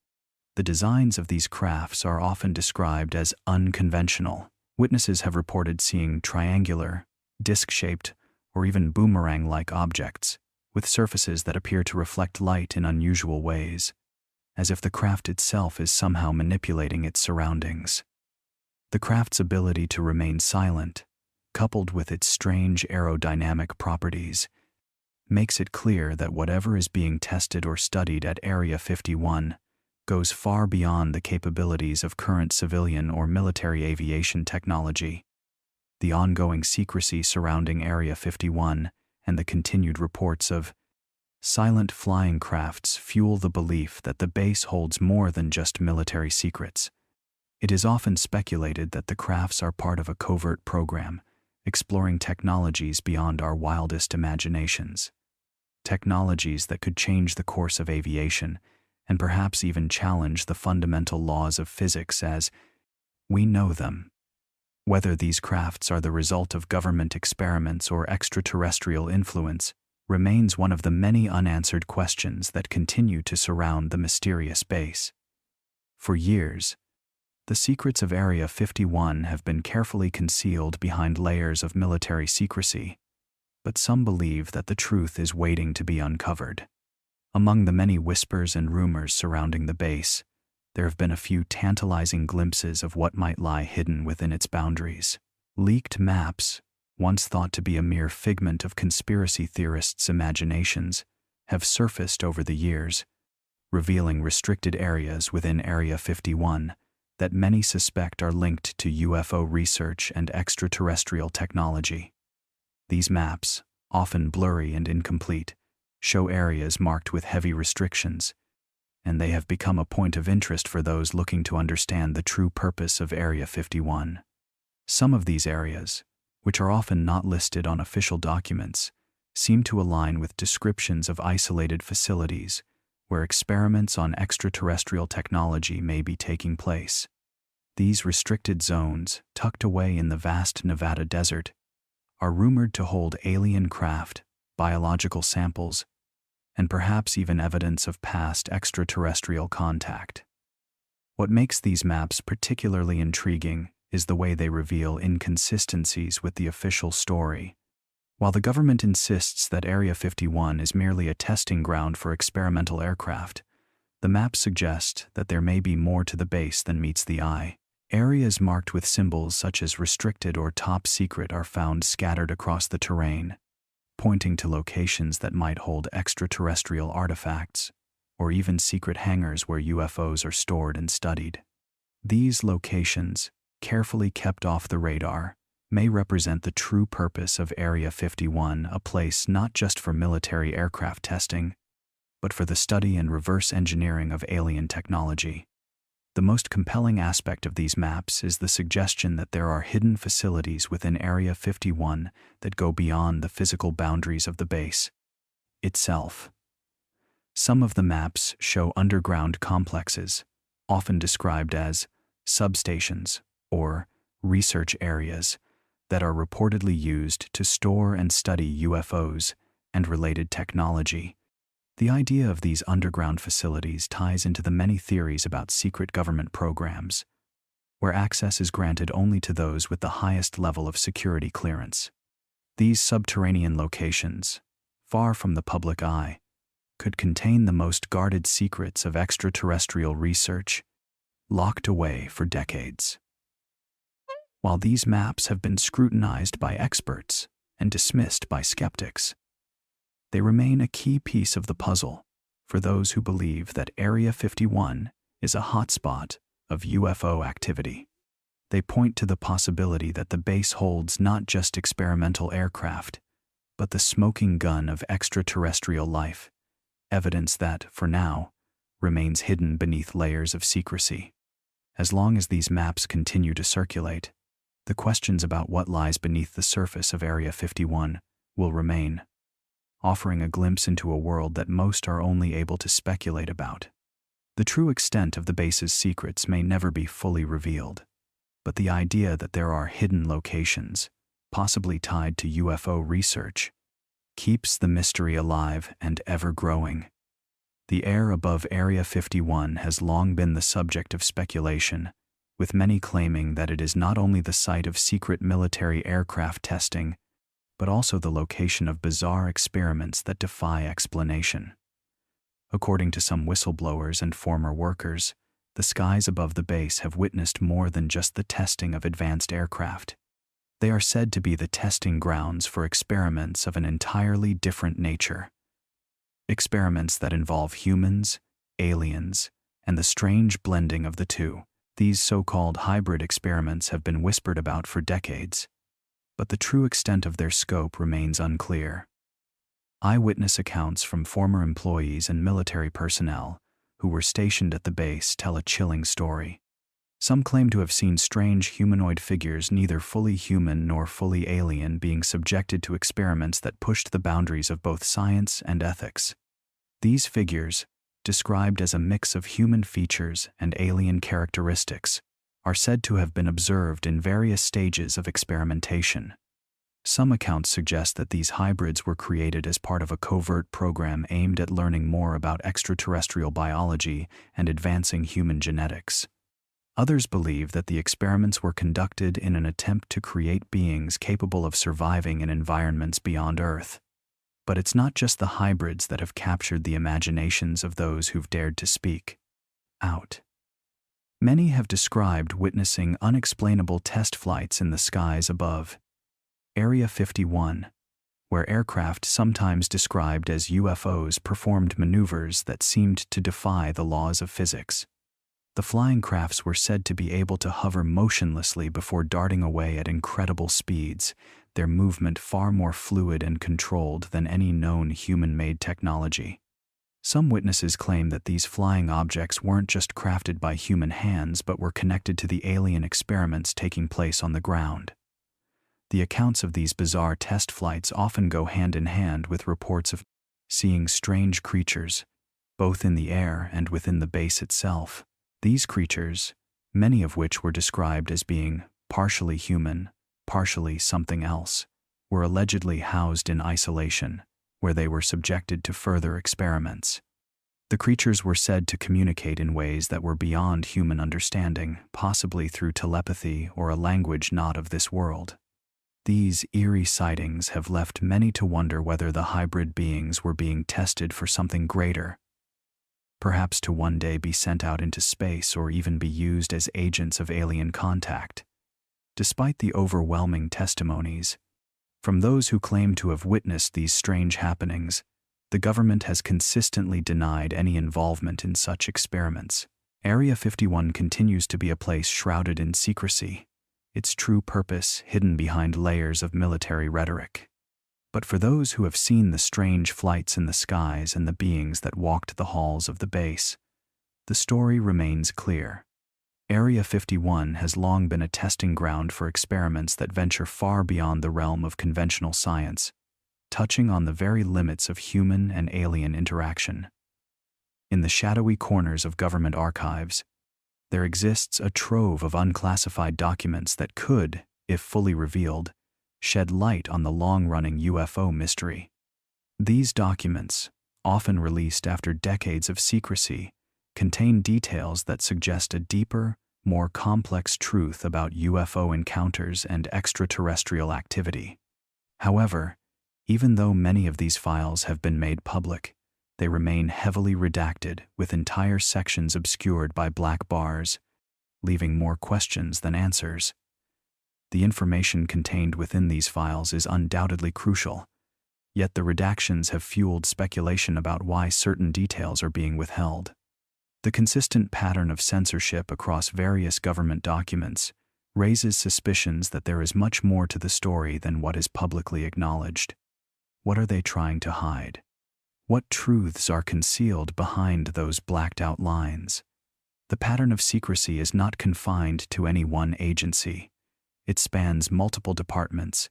the designs of these crafts are often described as unconventional. Witnesses have reported seeing triangular, disc-shaped, or even boomerang-like objects, with surfaces that appear to reflect light in unusual ways, as if the craft itself is somehow manipulating its surroundings. The craft's ability to remain silent, coupled with its strange aerodynamic properties, makes it clear that whatever is being tested or studied at Area 51 goes far beyond the capabilities of current civilian or military aviation technology. The ongoing secrecy surrounding Area 51 and the continued reports of silent flying crafts fuel the belief that the base holds more than just military secrets. It is often speculated that the crafts are part of a covert program, exploring technologies beyond our wildest imaginations. Technologies that could change the course of aviation and perhaps even challenge the fundamental laws of physics as we know them. Whether these crafts are the result of government experiments or extraterrestrial influence remains one of the many unanswered questions that continue to surround the mysterious base. For years, the secrets of Area 51 have been carefully concealed behind layers of military secrecy, but some believe that the truth is waiting to be uncovered. Among the many whispers and rumors surrounding the base, there have been a few tantalizing glimpses of what might lie hidden within its boundaries. Leaked maps, once thought to be a mere figment of conspiracy theorists' imaginations, have surfaced over the years, revealing restricted areas within Area 51 that many suspect are linked to UFO research and extraterrestrial technology. These maps, often blurry and incomplete, show areas marked with heavy restrictions, and they have become a point of interest for those looking to understand the true purpose of Area 51. Some of these areas, which are often not listed on official documents, seem to align with descriptions of isolated facilities where experiments on extraterrestrial technology may be taking place. These restricted zones, tucked away in the vast Nevada desert, are rumored to hold alien craft, biological samples, and perhaps even evidence of past extraterrestrial contact. What makes these maps particularly intriguing is the way they reveal inconsistencies with the official story. While the government insists that Area 51 is merely a testing ground for experimental aircraft, the maps suggest that there may be more to the base than meets the eye. Areas marked with symbols such as restricted or top secret are found scattered across the terrain, pointing to locations that might hold extraterrestrial artifacts, or even secret hangars where UFOs are stored and studied. These locations, carefully kept off the radar, may represent the true purpose of Area 51, a place not just for military aircraft testing, but for the study and reverse engineering of alien technology. The most compelling aspect of these maps is the suggestion that there are hidden facilities within Area 51 that go beyond the physical boundaries of the base itself. Some of the maps show underground complexes, often described as substations or research areas, that are reportedly used to store and study UFOs and related technology. The idea of these underground facilities ties into the many theories about secret government programs, where access is granted only to those with the highest level of security clearance. These subterranean locations, far from the public eye, could contain the most guarded secrets of extraterrestrial research, locked away for decades. While these maps have been scrutinized by experts and dismissed by skeptics, they remain a key piece of the puzzle for those who believe that Area 51 is a hotspot of UFO activity. They point to the possibility that the base holds not just experimental aircraft, but the smoking gun of extraterrestrial life, evidence that, for now, remains hidden beneath layers of secrecy. As long as these maps continue to circulate, the questions about what lies beneath the surface of Area 51 will remain. offering a glimpse into a world that most are only able to speculate about. The true extent of the base's secrets may never be fully revealed, but the idea that there are hidden locations, possibly tied to UFO research, keeps the mystery alive and ever growing. The air above Area 51 has long been the subject of speculation, with many claiming that it is not only the site of secret military aircraft testing, but also the location of bizarre experiments that defy explanation. According to some whistleblowers and former workers, the skies above the base have witnessed more than just the testing of advanced aircraft. They are said to be the testing grounds for experiments of an entirely different nature. Experiments that involve humans, aliens, and the strange blending of the two. These so-called hybrid experiments have been whispered about for decades, but the true extent of their scope remains unclear. Eyewitness accounts from former employees and military personnel who were stationed at the base tell a chilling story. Some claim to have seen strange humanoid figures, neither fully human nor fully alien, being subjected to experiments that pushed the boundaries of both science and ethics. These figures, described as a mix of human features and alien characteristics, are said to have been observed in various stages of experimentation. Some accounts suggest that these hybrids were created as part of a covert program aimed at learning more about extraterrestrial biology and advancing human genetics. Others believe that the experiments were conducted in an attempt to create beings capable of surviving in environments beyond Earth. But it's not just the hybrids that have captured the imaginations of those who've dared to speak out. Many have described witnessing unexplainable test flights in the skies above Area 51, where aircraft sometimes described as UFOs performed maneuvers that seemed to defy the laws of physics. The flying crafts were said to be able to hover motionlessly before darting away at incredible speeds, their movement far more fluid and controlled than any known human-made technology. Some witnesses claim that these flying objects weren't just crafted by human hands but were connected to the alien experiments taking place on the ground. The accounts of these bizarre test flights often go hand in hand with reports of seeing strange creatures, both in the air and within the base itself. These creatures, many of which were described as being partially human, partially something else, were allegedly housed in isolation, where they were subjected to further experiments. The creatures were said to communicate in ways that were beyond human understanding, possibly through telepathy or a language not of this world. These eerie sightings have left many to wonder whether the hybrid beings were being tested for something greater, perhaps to one day be sent out into space or even be used as agents of alien contact. Despite the overwhelming testimonies from those who claim to have witnessed these strange happenings, the government has consistently denied any involvement in such experiments. Area 51 continues to be a place shrouded in secrecy, its true purpose hidden behind layers of military rhetoric. But for those who have seen the strange flights in the skies and the beings that walked the halls of the base, the story remains clear. Area 51 has long been a testing ground for experiments that venture far beyond the realm of conventional science, touching on the very limits of human and alien interaction. In the shadowy corners of government archives, there exists a trove of unclassified documents that could, if fully revealed, shed light on the long-running UFO mystery. These documents, often released after decades of secrecy, contain details that suggest a deeper, more complex truth about UFO encounters and extraterrestrial activity. However, even though many of these files have been made public, they remain heavily redacted, with entire sections obscured by black bars, leaving more questions than answers. The information contained within these files is undoubtedly crucial, yet the redactions have fueled speculation about why certain details are being withheld. The consistent pattern of censorship across various government documents raises suspicions that there is much more to the story than what is publicly acknowledged. What are they trying to hide? What truths are concealed behind those blacked-out lines? The pattern of secrecy is not confined to any one agency. It spans multiple departments,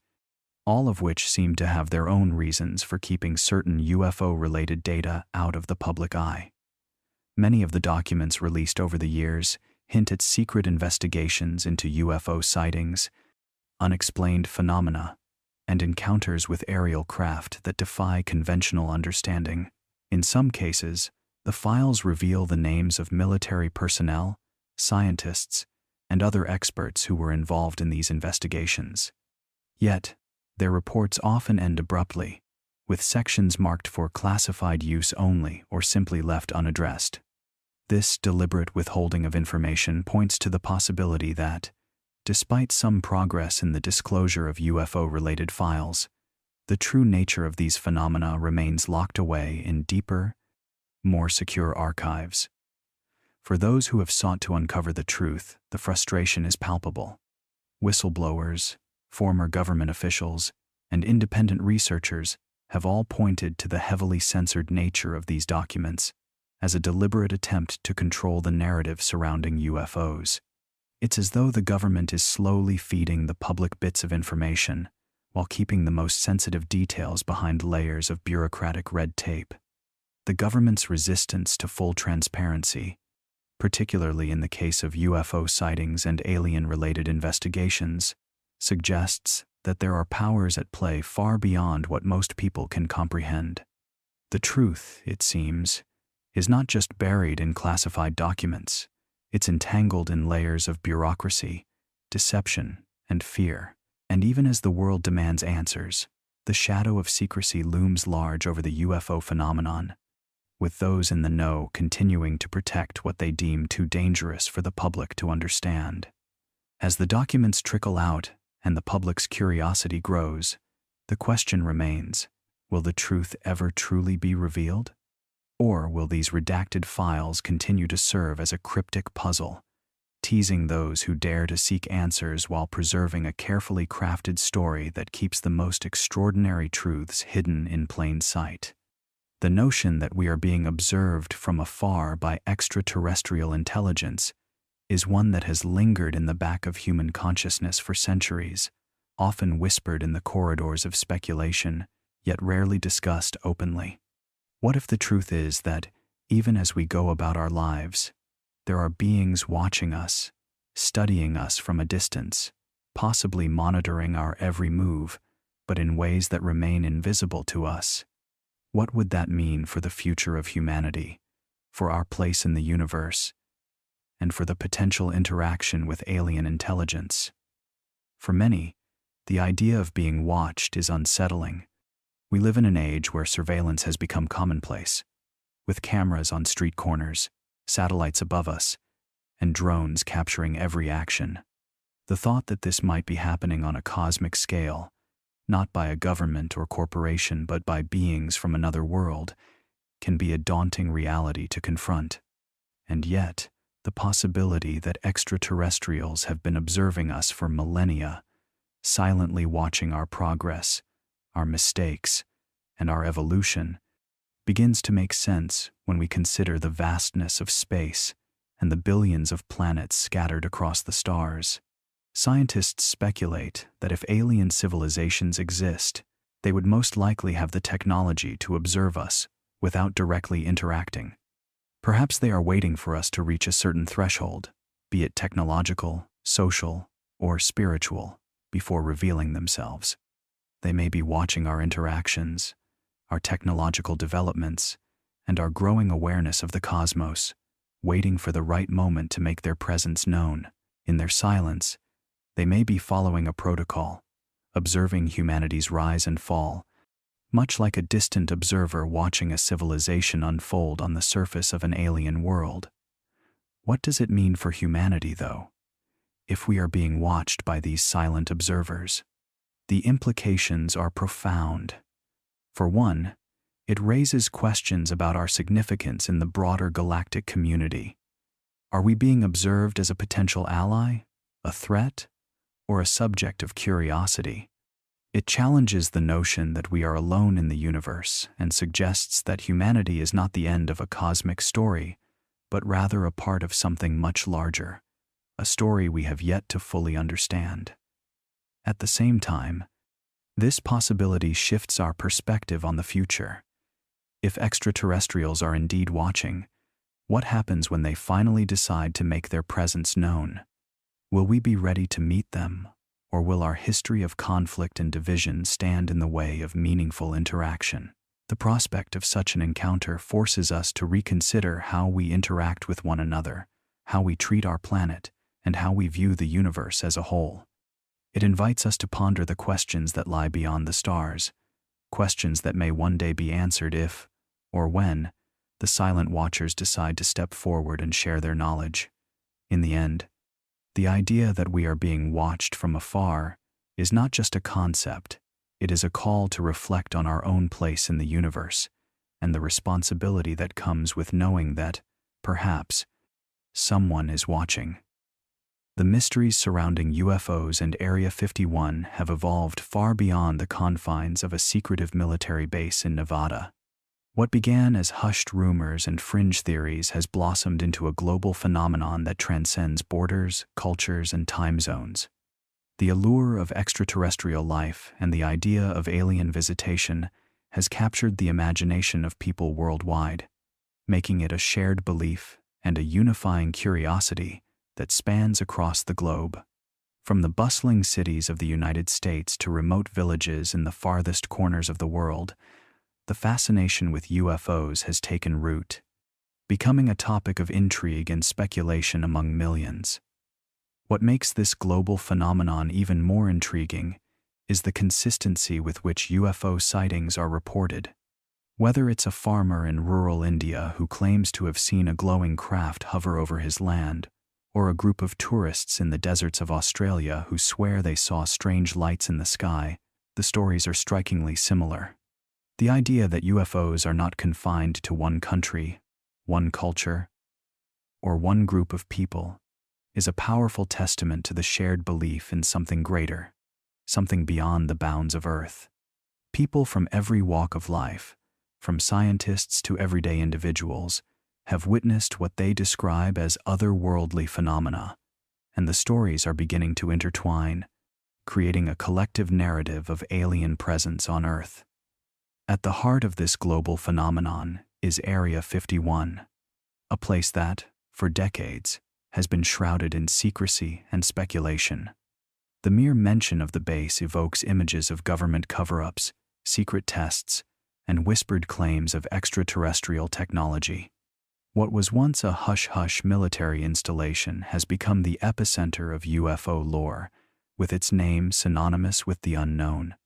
all of which seem to have their own reasons for keeping certain UFO-related data out of the public eye. Many of the documents released over the years hint at secret investigations into UFO sightings, unexplained phenomena, and encounters with aerial craft that defy conventional understanding. In some cases, the files reveal the names of military personnel, scientists, and other experts who were involved in these investigations. Yet, their reports often end abruptly, with sections marked for classified use only or simply left unaddressed. This deliberate withholding of information points to the possibility that, despite some progress in the disclosure of UFO-related files, the true nature of these phenomena remains locked away in deeper, more secure archives. For those who have sought to uncover the truth, the frustration is palpable. Whistleblowers, former government officials, and independent researchers have all pointed to the heavily censored nature of these documents as a deliberate attempt to control the narrative surrounding UFOs. It's as though the government is slowly feeding the public bits of information while keeping the most sensitive details behind layers of bureaucratic red tape. The government's resistance to full transparency, particularly in the case of UFO sightings and alien-related investigations, suggests that there are powers at play far beyond what most people can comprehend. The truth, it seems, is not just buried in classified documents. It's entangled in layers of bureaucracy, deception, and fear. And even as the world demands answers, the shadow of secrecy looms large over the UFO phenomenon, with those in the know continuing to protect what they deem too dangerous for the public to understand. As the documents trickle out and the public's curiosity grows, the question remains, will the truth ever truly be revealed? Or will these redacted files continue to serve as a cryptic puzzle, teasing those who dare to seek answers while preserving a carefully crafted story that keeps the most extraordinary truths hidden in plain sight? The notion that we are being observed from afar by extraterrestrial intelligence is one that has lingered in the back of human consciousness for centuries, often whispered in the corridors of speculation, yet rarely discussed openly. What if the truth is that, even as we go about our lives, there are beings watching us, studying us from a distance, possibly monitoring our every move, but in ways that remain invisible to us? What would that mean for the future of humanity, for our place in the universe, and for the potential interaction with alien intelligence? For many, the idea of being watched is unsettling. We live in an age where surveillance has become commonplace, with cameras on street corners, satellites above us, and drones capturing every action. The thought that this might be happening on a cosmic scale, not by a government or corporation but by beings from another world, can be a daunting reality to confront. And yet, the possibility that extraterrestrials have been observing us for millennia, silently watching our progress, our mistakes, and our evolution, begins to make sense when we consider the vastness of space and the billions of planets scattered across the stars. Scientists speculate that if alien civilizations exist, they would most likely have the technology to observe us without directly interacting. Perhaps they are waiting for us to reach a certain threshold, be it technological, social, or spiritual, before revealing themselves. They may be watching our interactions, our technological developments, and our growing awareness of the cosmos, waiting for the right moment to make their presence known. In their silence, they may be following a protocol, observing humanity's rise and fall, much like a distant observer watching a civilization unfold on the surface of an alien world. What does it mean for humanity, though, if we are being watched by these silent observers? The implications are profound. For one, it raises questions about our significance in the broader galactic community. Are we being observed as a potential ally, a threat, or a subject of curiosity? It challenges the notion that we are alone in the universe and suggests that humanity is not the end of a cosmic story, but rather a part of something much larger, a story we have yet to fully understand. At the same time, This possibility shifts our perspective on the future. If extraterrestrials are indeed watching, what happens when they finally decide to make their presence known? Will we be ready to meet them, or will our history of conflict and division stand in the way of meaningful interaction? The prospect of such an encounter forces us to reconsider how we interact with one another, how we treat our planet, and how we view the universe as a whole. It invites us to ponder the questions that lie beyond the stars, questions that may one day be answered if, or when, the silent watchers decide to step forward and share their knowledge. In the end, the idea that we are being watched from afar is not just a concept, it is a call to reflect on our own place in the universe and the responsibility that comes with knowing that, perhaps, someone is watching. The mysteries surrounding UFOs and Area 51 have evolved far beyond the confines of a secretive military base in Nevada. What began as hushed rumors and fringe theories has blossomed into a global phenomenon that transcends borders, cultures, and time zones. The allure of extraterrestrial life and the idea of alien visitation has captured the imagination of people worldwide, making it a shared belief and a unifying curiosity that spans across the globe. From the bustling cities of the United States to remote villages in the farthest corners of the world, the fascination with UFOs has taken root, becoming a topic of intrigue and speculation among millions. What makes this global phenomenon even more intriguing is the consistency with which UFO sightings are reported. Whether it's a farmer in rural India who claims to have seen a glowing craft hover over his land, or a group of tourists in the deserts of Australia who swear they saw strange lights in the sky, the stories are strikingly similar. The idea that UFOs are not confined to one country, one culture, or one group of people is a powerful testament to the shared belief in something greater, something beyond the bounds of Earth. People from every walk of life, from scientists to everyday individuals, have witnessed what they describe as otherworldly phenomena, and the stories are beginning to intertwine, creating a collective narrative of alien presence on Earth. At the heart of this global phenomenon is Area 51, a place that, for decades, has been shrouded in secrecy and speculation. The mere mention of the base evokes images of government cover-ups, secret tests, and whispered claims of extraterrestrial technology. What was once a hush-hush military installation has become the epicenter of UFO lore, with its name synonymous with the unknown.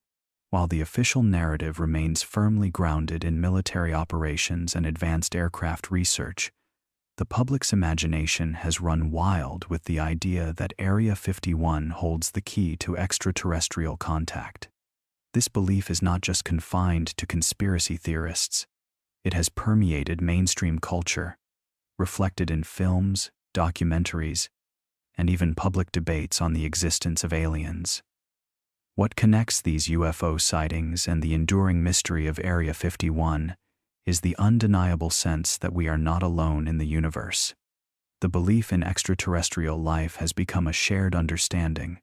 While the official narrative remains firmly grounded in military operations and advanced aircraft research, the public's imagination has run wild with the idea that Area 51 holds the key to extraterrestrial contact. This belief is not just confined to conspiracy theorists. It has permeated mainstream culture, reflected in films, documentaries, and even public debates on the existence of aliens. What connects these UFO sightings and the enduring mystery of Area 51 is the undeniable sense that we are not alone in the universe. The belief in extraterrestrial life has become a shared understanding,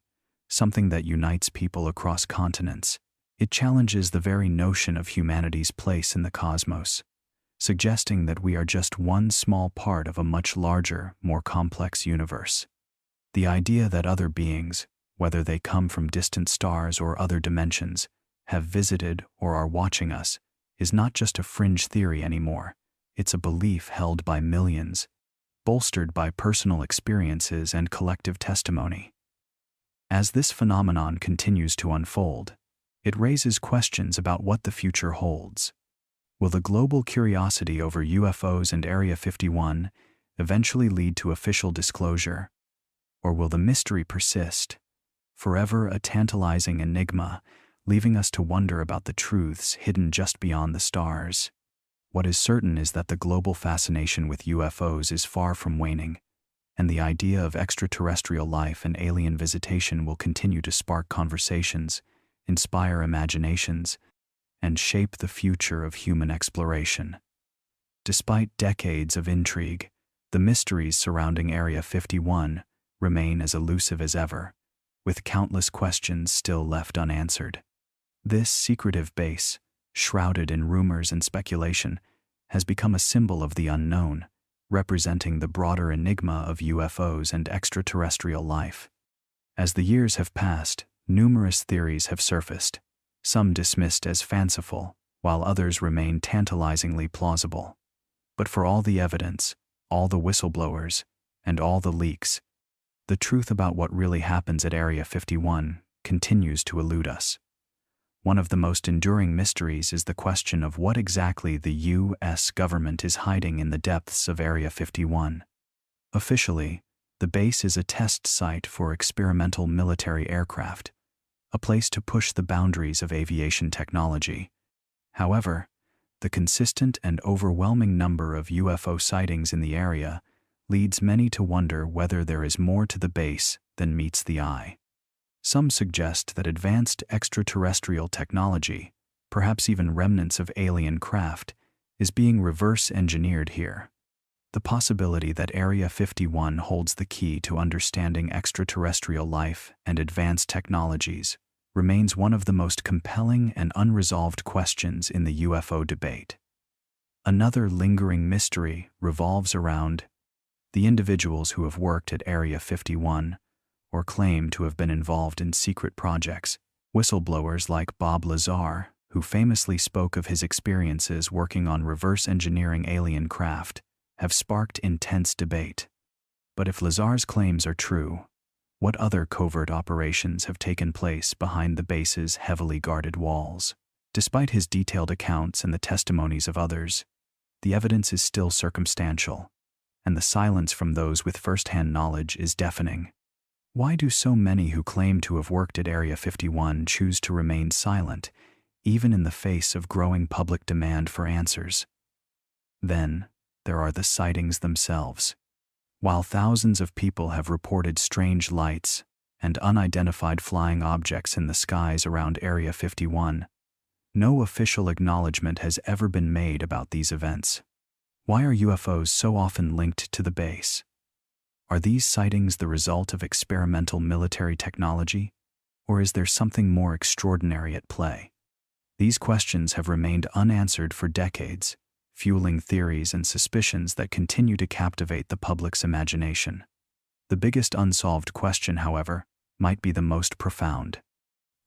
something that unites people across continents. It challenges the very notion of humanity's place in the cosmos, suggesting that we are just one small part of a much larger, more complex universe. The idea that other beings, whether they come from distant stars or other dimensions, have visited or are watching us, is not just a fringe theory anymore. It's a belief held by millions, bolstered by personal experiences and collective testimony. As this phenomenon continues to unfold, it raises questions about what the future holds. Will the global curiosity over UFOs and Area 51 eventually lead to official disclosure? Or will the mystery persist, forever a tantalizing enigma, leaving us to wonder about the truths hidden just beyond the stars? What is certain is that the global fascination with UFOs is far from waning, and the idea of extraterrestrial life and alien visitation will continue to spark conversations, inspire imaginations, and shape the future of human exploration. Despite decades of intrigue, the mysteries surrounding Area 51 remain as elusive as ever, with countless questions still left unanswered. This secretive base, shrouded in rumors and speculation, has become a symbol of the unknown, representing the broader enigma of UFOs and extraterrestrial life. As the years have passed, numerous theories have surfaced, some dismissed as fanciful, while others remain tantalizingly plausible. But for all the evidence, all the whistleblowers, and all the leaks, the truth about what really happens at Area 51 continues to elude us. One of the most enduring mysteries is the question of what exactly the U.S. government is hiding in the depths of Area 51. Officially, the base is a test site for experimental military aircraft, a place to push the boundaries of aviation technology. However, the consistent and overwhelming number of UFO sightings in the area leads many to wonder whether there is more to the base than meets the eye. Some suggest that advanced extraterrestrial technology, perhaps even remnants of alien craft, is being reverse-engineered here. The possibility that Area 51 holds the key to understanding extraterrestrial life and advanced technologies remains one of the most compelling and unresolved questions in the UFO debate. Another lingering mystery revolves around the individuals who have worked at Area 51 or claim to have been involved in secret projects. Whistleblowers like Bob Lazar, who famously spoke of his experiences working on reverse engineering alien craft, have sparked intense debate. But if Lazar's claims are true, what other covert operations have taken place behind the base's heavily guarded walls? Despite his detailed accounts and the testimonies of others, the evidence is still circumstantial, and the silence from those with first-hand knowledge is deafening. Why do so many who claim to have worked at Area 51 choose to remain silent, even in the face of growing public demand for answers? Then, there are the sightings themselves. While thousands of people have reported strange lights and unidentified flying objects in the skies around Area 51, no official acknowledgement has ever been made about these events. Why are UFOs so often linked to the base? Are these sightings the result of experimental military technology, or is there something more extraordinary at play? These questions have remained unanswered for decades, fueling theories and suspicions that continue to captivate the public's imagination. The biggest unsolved question, however, might be the most profound.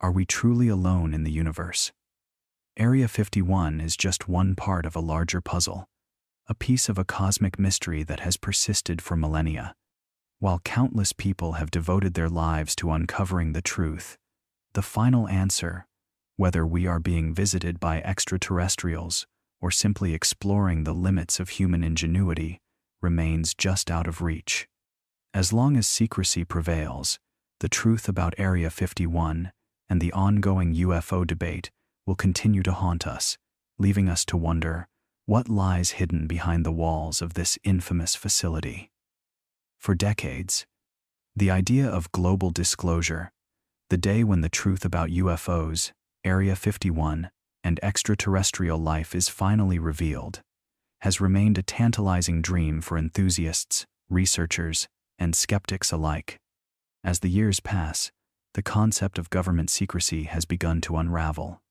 Are we truly alone in the universe? Area 51 is just one part of a larger puzzle, a piece of a cosmic mystery that has persisted for millennia. While countless people have devoted their lives to uncovering the truth, the final answer, whether we are being visited by extraterrestrials or simply exploring the limits of human ingenuity, remains just out of reach. As long as secrecy prevails, the truth about Area 51 and the ongoing UFO debate will continue to haunt us, leaving us to wonder what lies hidden behind the walls of this infamous facility. For decades, the idea of global disclosure, the day when the truth about UFOs, Area 51, and extraterrestrial life is finally revealed, has remained a tantalizing dream for enthusiasts, researchers, and skeptics alike. As the years pass, the concept of government secrecy has begun to unravel,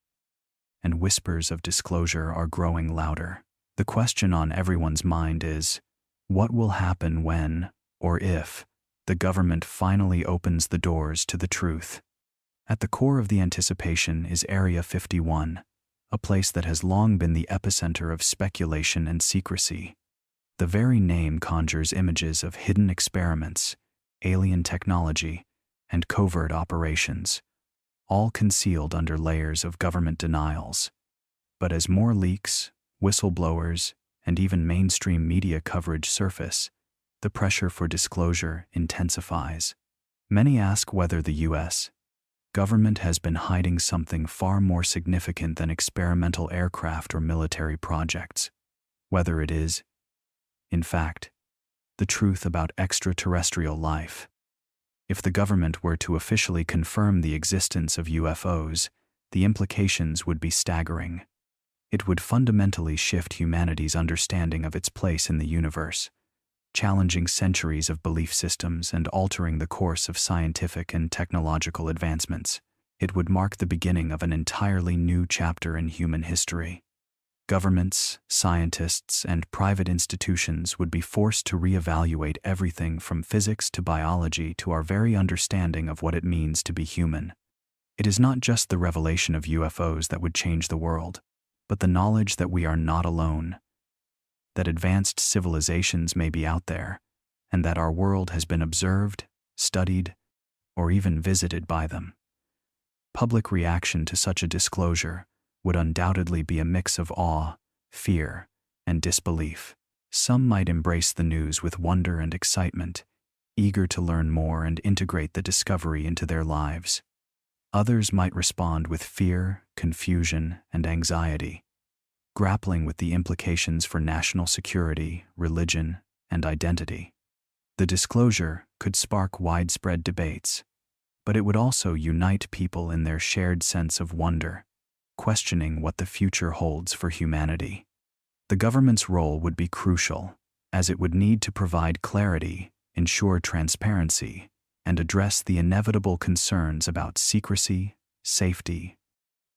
and whispers of disclosure are growing louder. The question on everyone's mind is, what will happen when, or if, the government finally opens the doors to the truth? At the core of the anticipation is Area 51, a place that has long been the epicenter of speculation and secrecy. The very name conjures images of hidden experiments, alien technology, and covert operations, all concealed under layers of government denials. But as more leaks, whistleblowers, and even mainstream media coverage surface, the pressure for disclosure intensifies. Many ask whether the U.S. government has been hiding something far more significant than experimental aircraft or military projects. Whether it is, in fact, the truth about extraterrestrial life. If the government were to officially confirm the existence of UFOs, the implications would be staggering. It would fundamentally shift humanity's understanding of its place in the universe, challenging centuries of belief systems and altering the course of scientific and technological advancements. It would mark the beginning of an entirely new chapter in human history. Governments, scientists, and private institutions would be forced to reevaluate everything from physics to biology to our very understanding of what it means to be human. It is not just the revelation of UFOs that would change the world, but the knowledge that we are not alone, that advanced civilizations may be out there, and that our world has been observed, studied, or even visited by them. Public reaction to such a disclosure would undoubtedly be a mix of awe, fear, and disbelief. Some might embrace the news with wonder and excitement, eager to learn more and integrate the discovery into their lives. Others might respond with fear, confusion, and anxiety, grappling with the implications for national security, religion, and identity. The disclosure could spark widespread debates, but it would also unite people in their shared sense of wonder, questioning what the future holds for humanity. The government's role would be crucial, as it would need to provide clarity, ensure transparency, and address the inevitable concerns about secrecy, safety,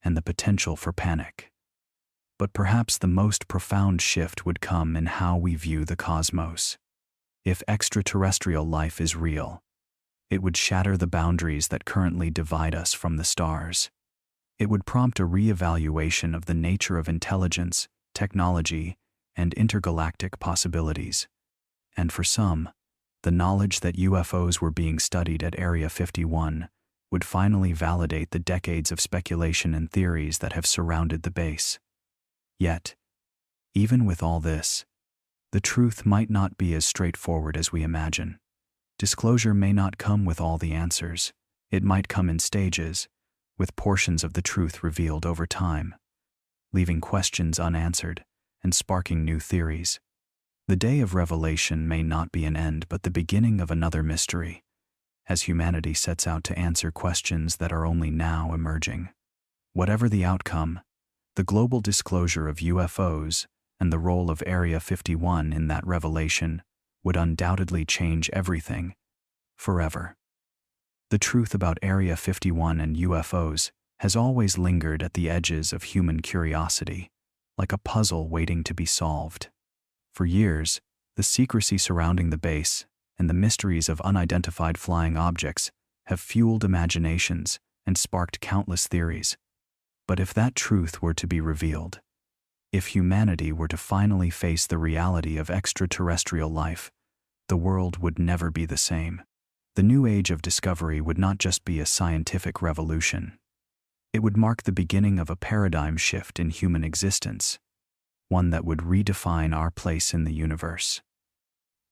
and the potential for panic. But perhaps the most profound shift would come in how we view the cosmos. If extraterrestrial life is real, it would shatter the boundaries that currently divide us from the stars. It would prompt a re-evaluation of the nature of intelligence, technology, and intergalactic possibilities. And for some, the knowledge that UFOs were being studied at Area 51 would finally validate the decades of speculation and theories that have surrounded the base. Yet, even with all this, the truth might not be as straightforward as we imagine. Disclosure may not come with all the answers. It might come in stages, with portions of the truth revealed over time, leaving questions unanswered and sparking new theories. The day of revelation may not be an end but the beginning of another mystery, as humanity sets out to answer questions that are only now emerging. Whatever the outcome, the global disclosure of UFOs and the role of Area 51 in that revelation would undoubtedly change everything, forever. The truth about Area 51 and UFOs has always lingered at the edges of human curiosity, like a puzzle waiting to be solved. For years, the secrecy surrounding the base and the mysteries of unidentified flying objects have fueled imaginations and sparked countless theories. But if that truth were to be revealed, if humanity were to finally face the reality of extraterrestrial life, the world would never be the same. The new age of discovery would not just be a scientific revolution. It would mark the beginning of a paradigm shift in human existence, one that would redefine our place in the universe.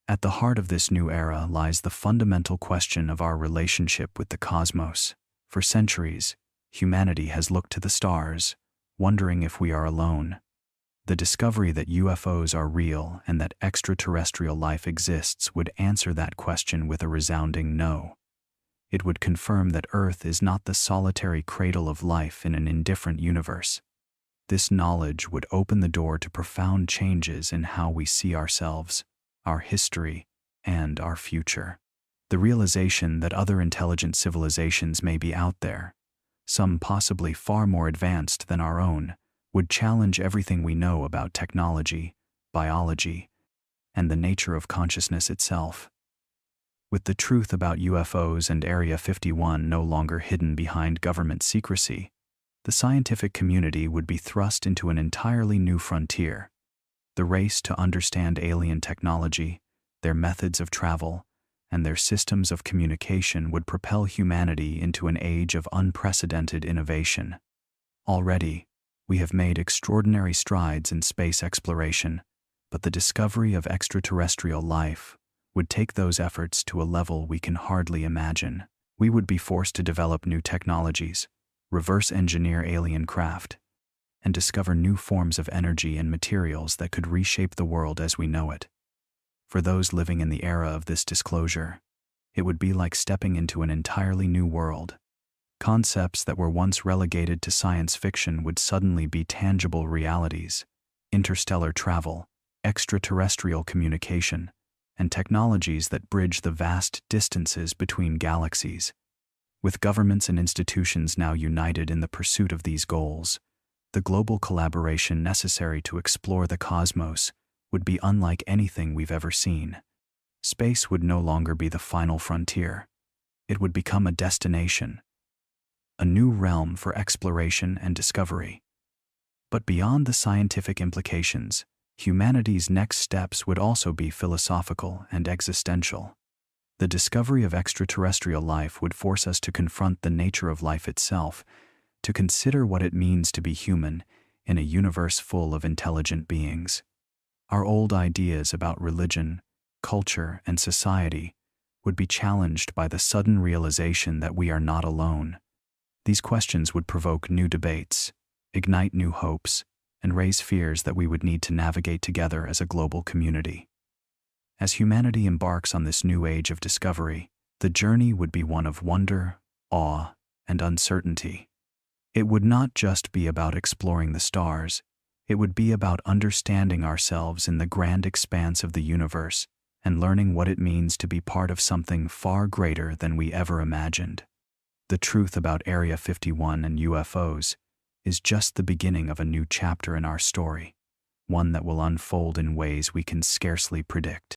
At the heart of this new era lies the fundamental question of our relationship with the cosmos. For centuries, humanity has looked to the stars, wondering if we are alone. The discovery that UFOs are real and that extraterrestrial life exists would answer that question with a resounding no. It would confirm that Earth is not the solitary cradle of life in an indifferent universe. This knowledge would open the door to profound changes in how we see ourselves, our history, and our future. The realization that other intelligent civilizations may be out there, some possibly far more advanced than our own, would challenge everything we know about technology, biology, and the nature of consciousness itself. With the truth about UFOs and Area 51 no longer hidden behind government secrecy, the scientific community would be thrust into an entirely new frontier. The race to understand alien technology, their methods of travel, and their systems of communication would propel humanity into an age of unprecedented innovation. Already, we have made extraordinary strides in space exploration, but the discovery of extraterrestrial life would take those efforts to a level we can hardly imagine. We would be forced to develop new technologies, reverse engineer alien craft, and discover new forms of energy and materials that could reshape the world as we know it. For those living in the era of this disclosure, it would be like stepping into an entirely new world. Concepts that were once relegated to science fiction would suddenly be tangible realities. Interstellar travel, extraterrestrial communication, and technologies that bridge the vast distances between galaxies. With governments and institutions now united in the pursuit of these goals, the global collaboration necessary to explore the cosmos would be unlike anything we've ever seen. Space would no longer be the final frontier. It would become a destination, a new realm for exploration and discovery. But beyond the scientific implications, humanity's next steps would also be philosophical and existential. The discovery of extraterrestrial life would force us to confront the nature of life itself, to consider what it means to be human in a universe full of intelligent beings. Our old ideas about religion, culture, and society would be challenged by the sudden realization that we are not alone. These questions would provoke new debates, ignite new hopes, and raise fears that we would need to navigate together as a global community. As humanity embarks on this new age of discovery, the journey would be one of wonder, awe, and uncertainty. It would not just be about exploring the stars, it would be about understanding ourselves in the grand expanse of the universe and learning what it means to be part of something far greater than we ever imagined. The truth about Area 51 and UFOs is just the beginning of a new chapter in our story, one that will unfold in ways we can scarcely predict.